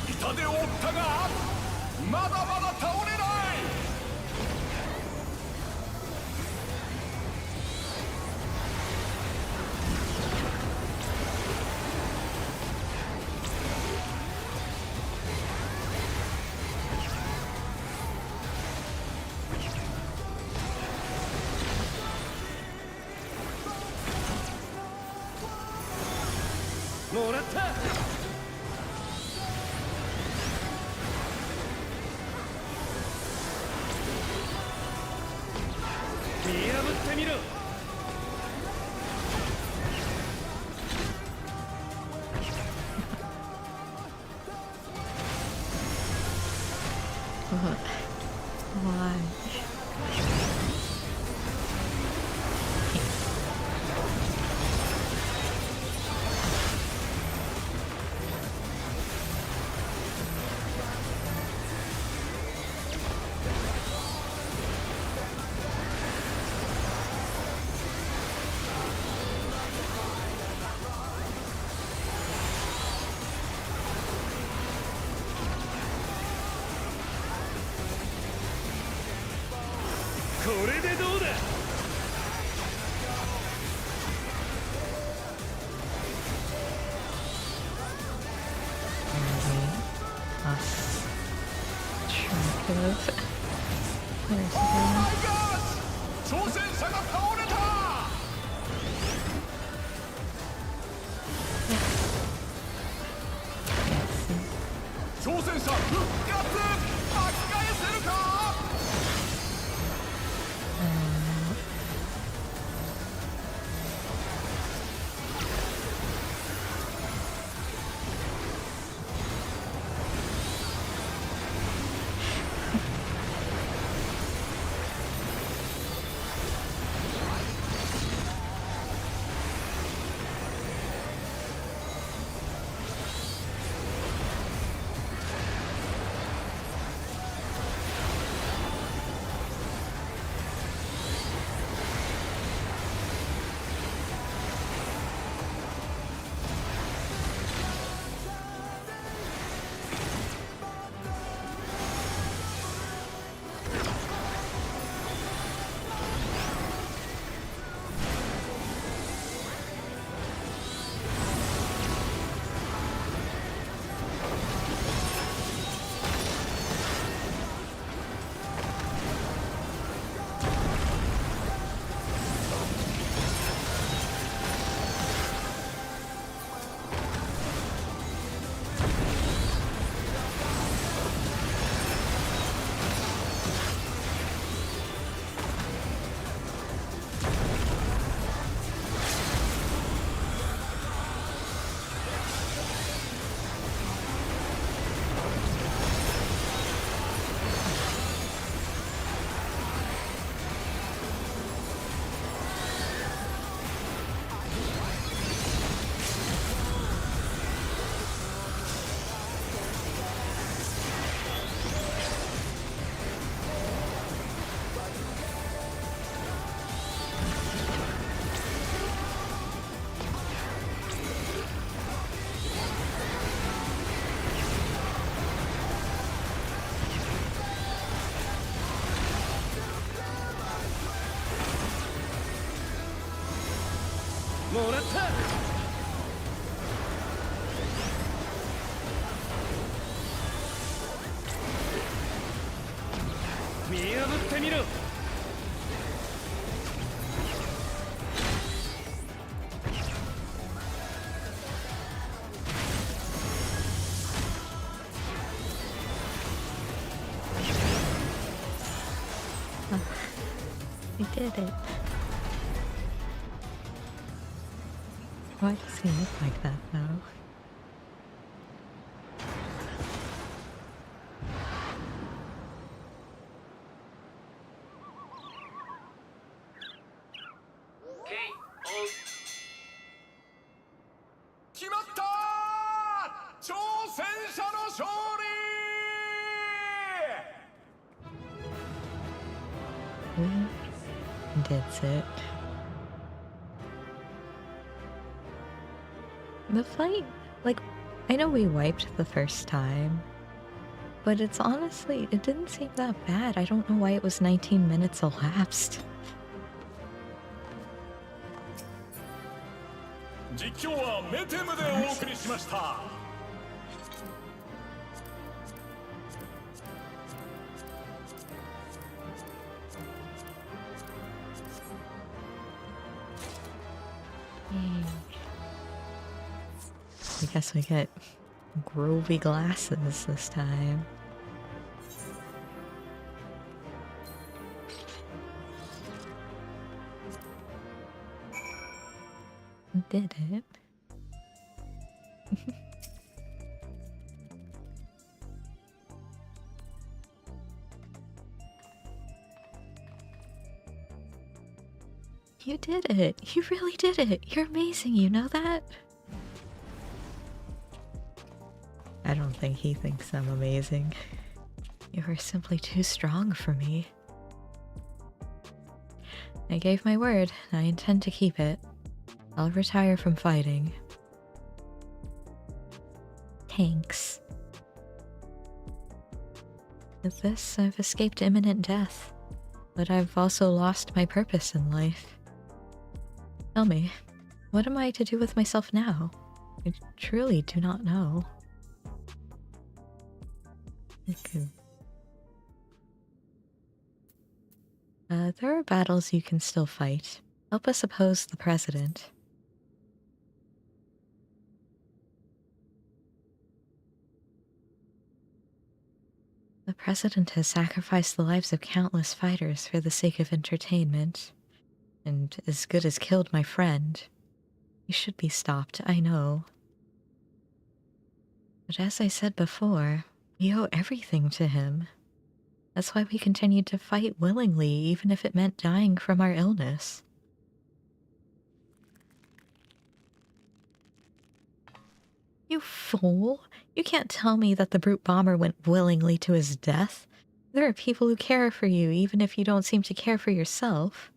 痛手を負ったがまだまだ倒れない。 もらった。見破ってみろ。Why? lost track of. Where's オー it マイガー挑戦者が倒れた 挑戦者復活巻き返せるか もらった見破ってみろ We did it. Why does he look like that though? KO 決まった挑戦者の勝利 That's it. The fight, like, I know we wiped the first time, but it's honestly, it didn't seem that bad. I don't know why it was 19 minutes elapsed. 実況はメテムでお送りしました I guess we get groovy glasses this time. Did it? You did it! You really did it! You're amazing, you know that? I don't think he thinks I'm amazing. You are simply too strong for me. I gave my word, and I intend to keep it. I'll retire from fighting. Thanks. With this, I've escaped imminent death, but I've also lost my purpose in life. Tell me, what am I to do with myself now? I truly do not know. Okay. There are battles you can still fight. Help us oppose the president. The president has sacrificed the lives of countless fighters for the sake of entertainment, and as good as killed my friend. He should be stopped, I know. But as I said before, we owe everything to him. That's why we continued to fight willingly, even if it meant dying from our illness. You fool! You can't tell me that the brute bomber went willingly to his death. There are people who care for you, even if you don't seem to care for yourself.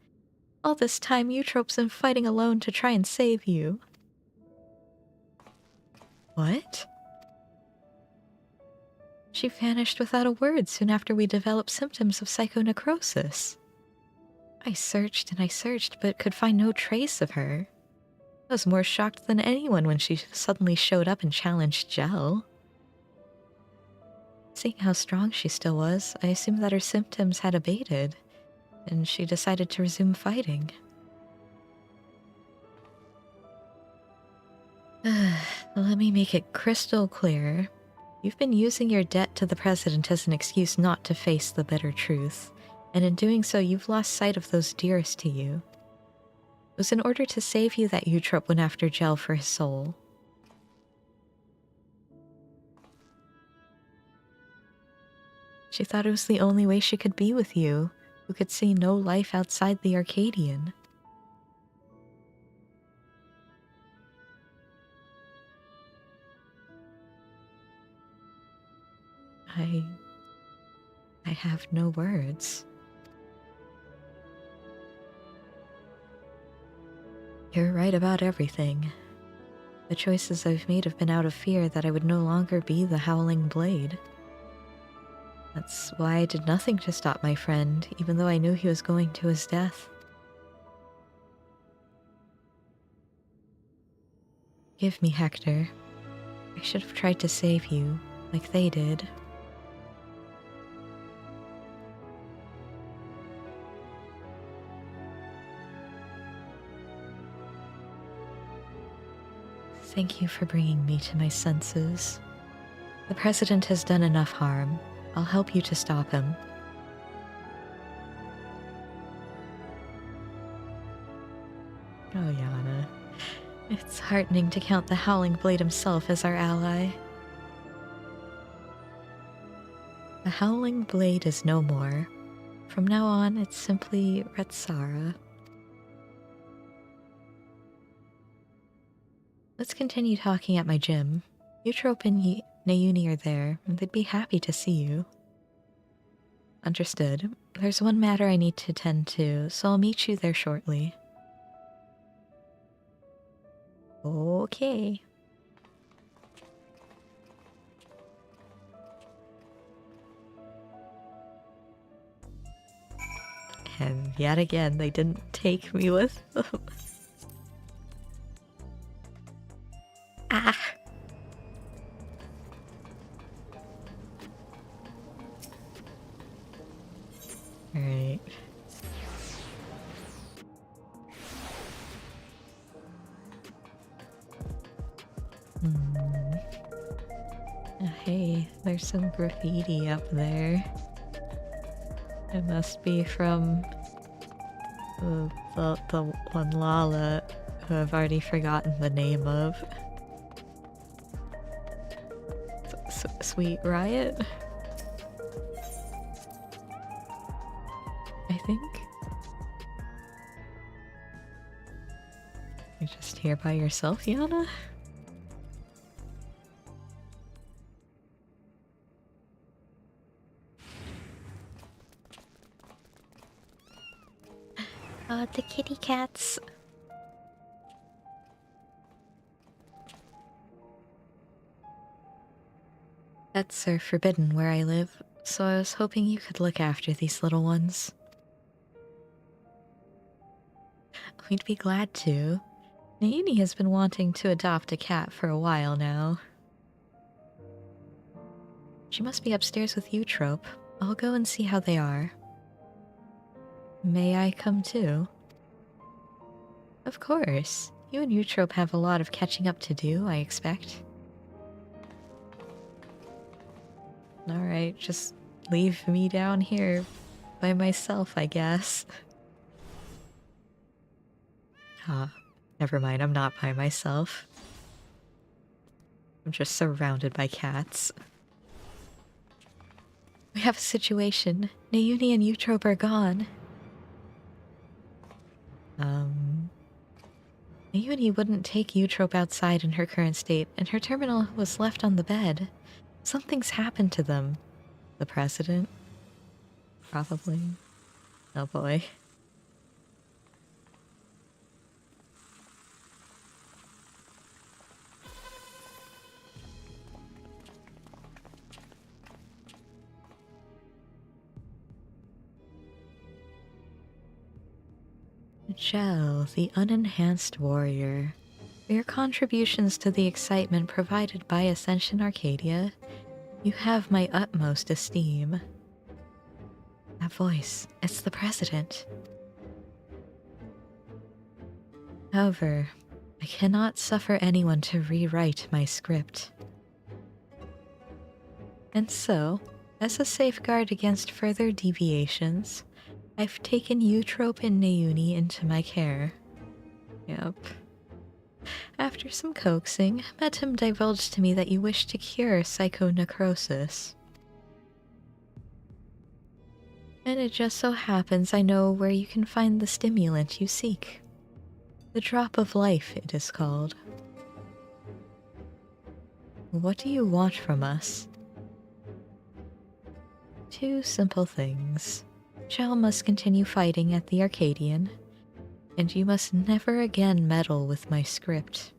All this time, Eutrope's been fighting alone to try and save you. What? She vanished without a word soon after we developed symptoms of psychonecrosis. I searched and I searched, but could find no trace of her. I was more shocked than anyone when she suddenly showed up and challenged Gel. Seeing how strong she still was, I assumed that her symptoms had abated, and she decided to resume fighting. Let me make it crystal clear. You've been using your debt to the president as an excuse not to face the bitter truth, and in doing so you've lost sight of those dearest to you. It was in order to save you that Eutrope went after Gel for his soul. She thought it was the only way she could be with you, who could see no life outside the Arcadion. I have no words. You're right about everything. The choices I've made have been out of fear that I would no longer be the Howling Blade. That's why I did nothing to stop my friend, even though I knew he was going to his death. Give me, Hector. I should have tried to save you, like they did. Thank you for bringing me to my senses. The president has done enough harm. I'll help you to stop him. Oh, Yana. It's heartening to count the Howling Blade himself as our ally. The Howling Blade is no more. From now on, it's simply Retsara. Let's continue talking at my gym. Eutrope and Nauni are there, and they'd be happy to see you. Understood. There's one matter I need to tend to, so I'll meet you there shortly. Okay. And yet again, they didn't take me with them. Ah! Alright. Hey, there's some graffiti up there. It must be from the one Lala who I've already forgotten the name of. Sweet Riot? I think. You're just here by yourself, Yana? The kitty cats. Pets are forbidden where I live, so I was hoping you could look after these little ones. We'd be glad to. Nauni has been wanting to adopt a cat for a while now. She must be upstairs with Eutrope. I'll go and see how they are. May I come too? Of course. You and Eutrope have a lot of catching up to do, I expect. Alright, just leave me down here by myself, I guess. Ah, never mind, I'm not by myself. I'm just surrounded by cats. We have a situation. Nayuni and Eutrope are gone. Nayuni wouldn't take Eutrope outside in her current state, and her terminal was left on the bed. Something's happened to them. The president? Probably. Oh boy. Gel, the unenhanced warrior. For your contributions to the excitement provided by Ascension Arcadia, you have my utmost esteem. That voice, it's the president. However, I cannot suffer anyone to rewrite my script. And so, as a safeguard against further deviations, I've taken Eutrope and Nayuni into my care. Yep. After some coaxing, Metum divulged to me that you wish to cure psychonecrosis. And it just so happens I know where you can find the stimulant you seek. The drop of life, it is called. What do you want from us? Two simple things. Chell must continue fighting at the Arcadion, and you must never again meddle with my script.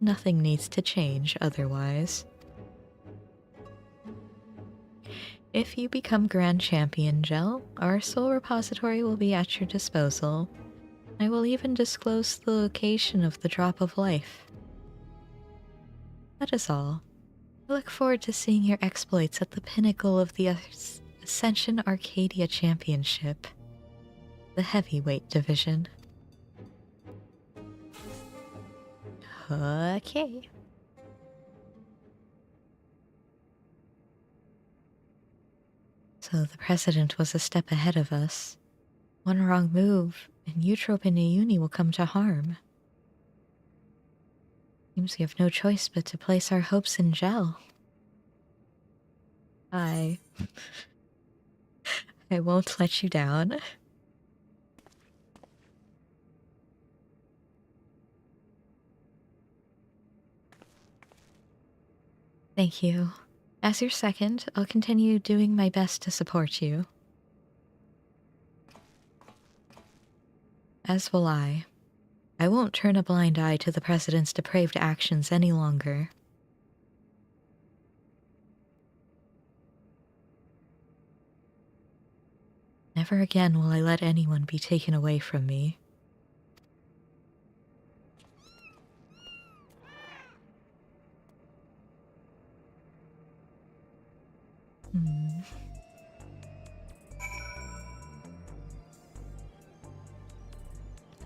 Nothing needs to change otherwise. If you become Grand Champion, Gel, our soul repository will be at your disposal. I will even disclose the location of the drop of life. That is all. I look forward to seeing your exploits at the pinnacle of the Ascension Arcadia Championship, the heavyweight division. Okay. So the president was a step ahead of us. One wrong move, and Eutrope and Nayuni will come to harm. Seems we have no choice but to place our hopes in Gel. I won't let you down. Thank you. As your second, I'll continue doing my best to support you. As will I. I won't turn a blind eye to the President's depraved actions any longer. Never again will I let anyone be taken away from me.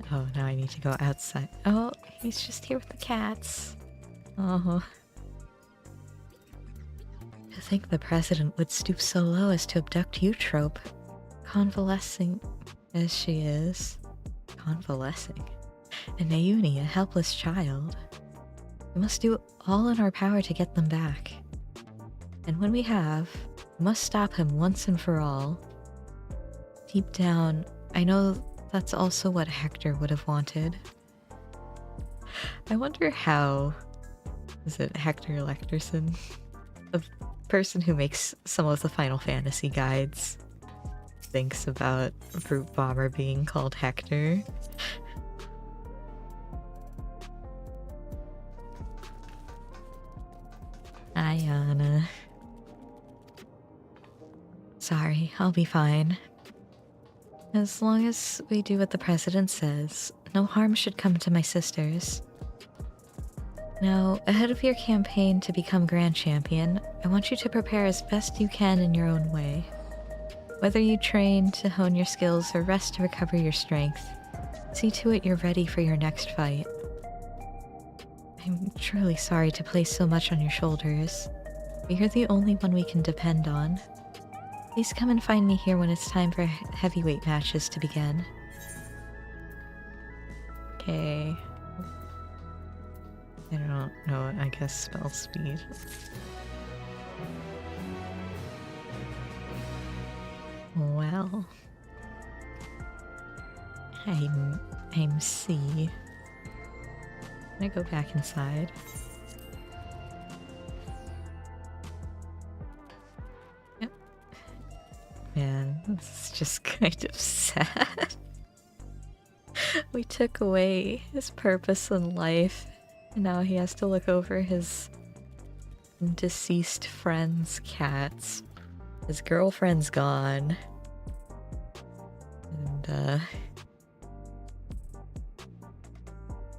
Oh, now I need to go outside. Oh, he's just here with the cats. Oh. To think the president would stoop so low as to abduct Eutrope, convalescing as she is. Convalescing? And Nayuni, a helpless child. We must do all in our power to get them back. And when we have, we must stop him once and for all. Deep down, I know that's also what Hector would have wanted. I wonder how... Is it Hector Lecterson? The person who makes some of the Final Fantasy guides thinks about Fruit Bomber being called Hector. Ayana. Sorry, I'll be fine. As long as we do what the president says, no harm should come to my sisters. Now, ahead of your campaign to become Grand Champion, I want you to prepare as best you can in your own way. Whether you train to hone your skills or rest to recover your strength, see to it you're ready for your next fight. I'm truly sorry to place so much on your shoulders, but you're the only one we can depend on. Please come and find me here when it's time for heavyweight matches to begin. Okay. I don't know, I guess spell speed. Well, I'm C. I'm gonna go back inside. Yep. Man, this is just kind of sad. We took away his purpose in life, and now he has to look over his deceased friend's cats. His girlfriend's gone. And,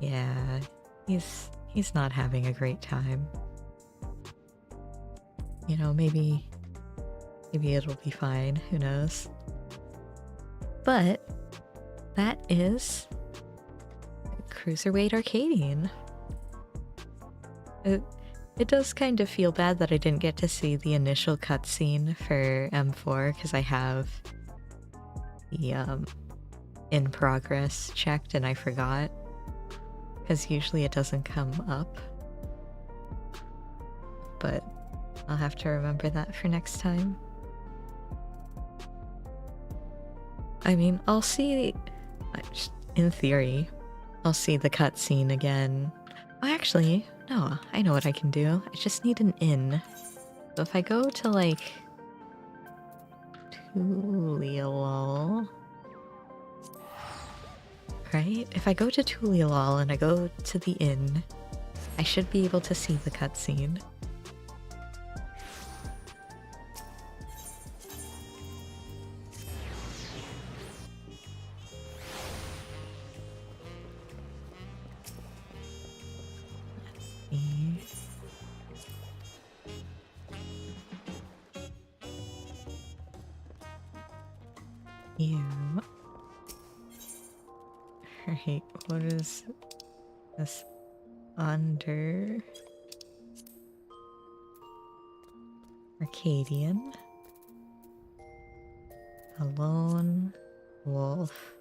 yeah, he's not having a great time. You know, maybe it'll be fine, who knows. But that is Cruiserweight Arcadion. It does kind of feel bad that I didn't get to see the initial cutscene for M4 because I have the in progress checked and I forgot, because usually it doesn't come up. But I'll have to remember that for next time. I mean, I'll see, in theory, I'll see the cutscene again. Oh, actually, no, I know what I can do. I just need an inn. So if I go to, like, Tuliolol, right? If I go to Tuliolol and I go to the inn, I should be able to see the cutscene. You. Right, what is this under Arcadion? A lone wolf.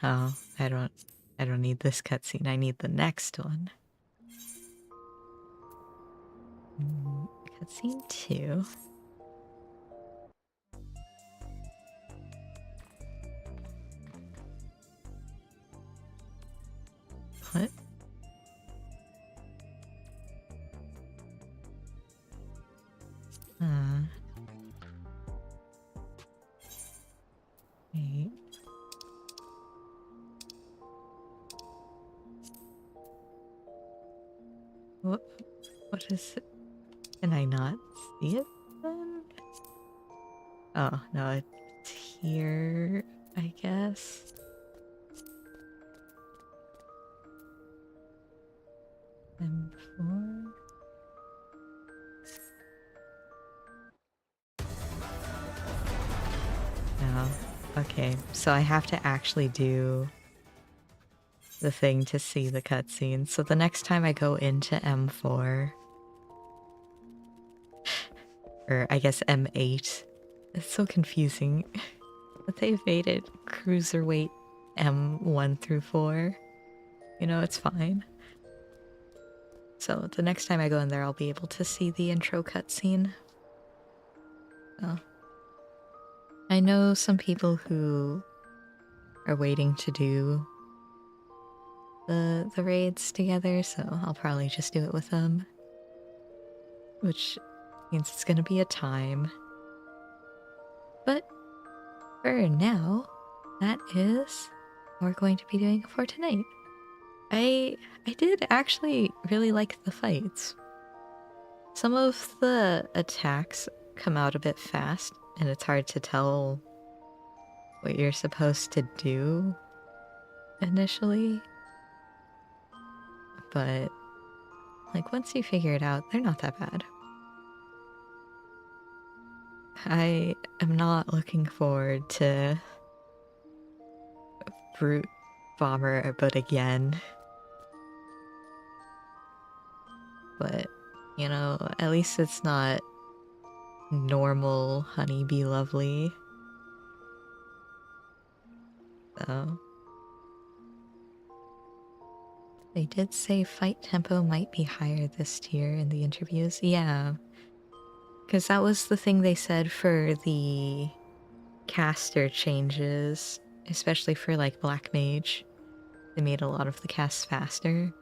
Oh, I don't need this cutscene. I need the next one. Cutscene 2. What? Wait. What is it? Can I not see it then? Oh, no, it's here, I guess. M4. No. Okay, so I have to actually do the thing to see the cutscene. So the next time I go into M4, or I guess M8, it's so confusing that they've made it Cruiserweight M1 through 4. You know, it's fine. So the next time I go in there, I'll be able to see the intro cutscene. So I know some people who are waiting to do the raids together, so I'll probably just do it with them. Which means it's gonna be a time. But for now, that is what we're going to be doing for tonight. I did actually really like the fights. Some of the attacks come out a bit fast, and it's hard to tell what you're supposed to do initially. But, like, once you figure it out, they're not that bad. I am not looking forward to Brute Bomber, but again. But, you know, at least it's not normal Honeybee Lovely. So. They did say fight tempo might be higher this tier in the interviews. Yeah. Because that was the thing they said for the caster changes, especially for like Black Mage. They made a lot of the casts faster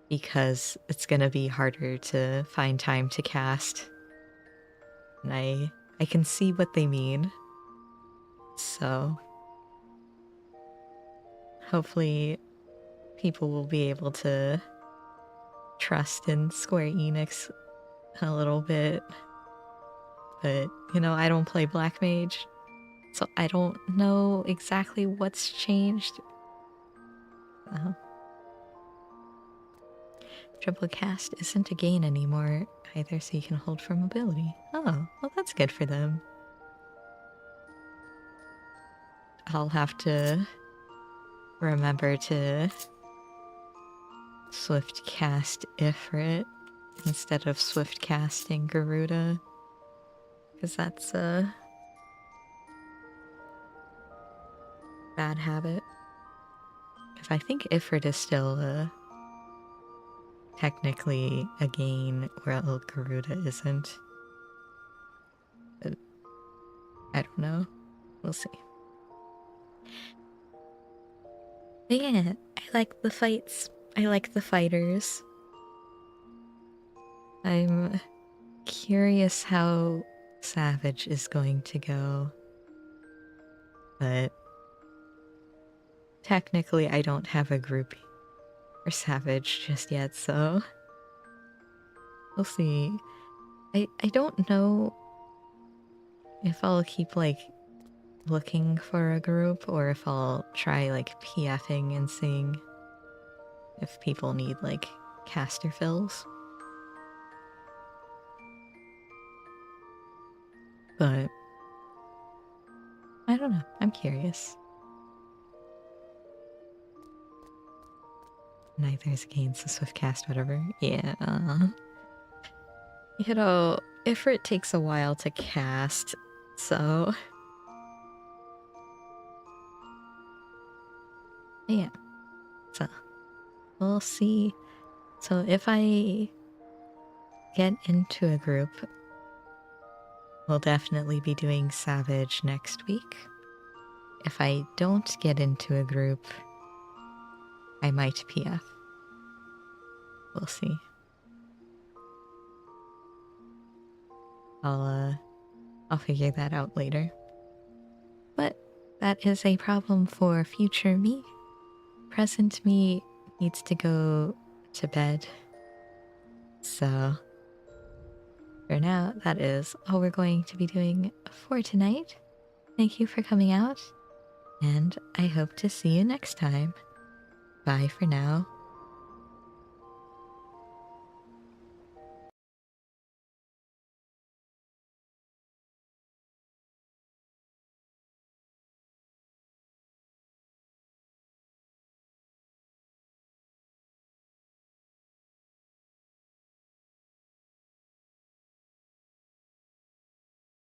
because it's gonna be harder to find time to cast. And I can see what they mean. So hopefully people will be able to trust in Square Enix a little bit. But, you know, I don't play Black Mage, so I don't know exactly what's changed. Triple cast isn't a gain anymore either, so you can hold for mobility. Oh, well that's good for them. I'll have to remember to swift cast Ifrit instead of swift casting Garuda, because that's a bad habit. If I think Ifrit is still technically a gain, where Garuda isn't. But I don't know. We'll see. But yeah, I like the fights. I like the fighters. I'm curious how Savage is going to go. But technically I don't have a group for Savage just yet, so we'll see. I don't know if I'll keep like looking for a group or if I'll try like PFing and seeing if people need like caster fills. But I don't know. I'm curious. Neither is against the swift cast, whatever. Yeah. You know, Ifrit takes a while to cast, so yeah. So we'll see. So if I get into a group, we'll definitely be doing Savage next week. If I don't get into a group, I might PF. We'll see. I'll figure that out later. But that is a problem for future me. Present me needs to go to bed. So for now, that is all we're going to be doing for tonight. Thank you for coming out, and I hope to see you next time. Bye for now.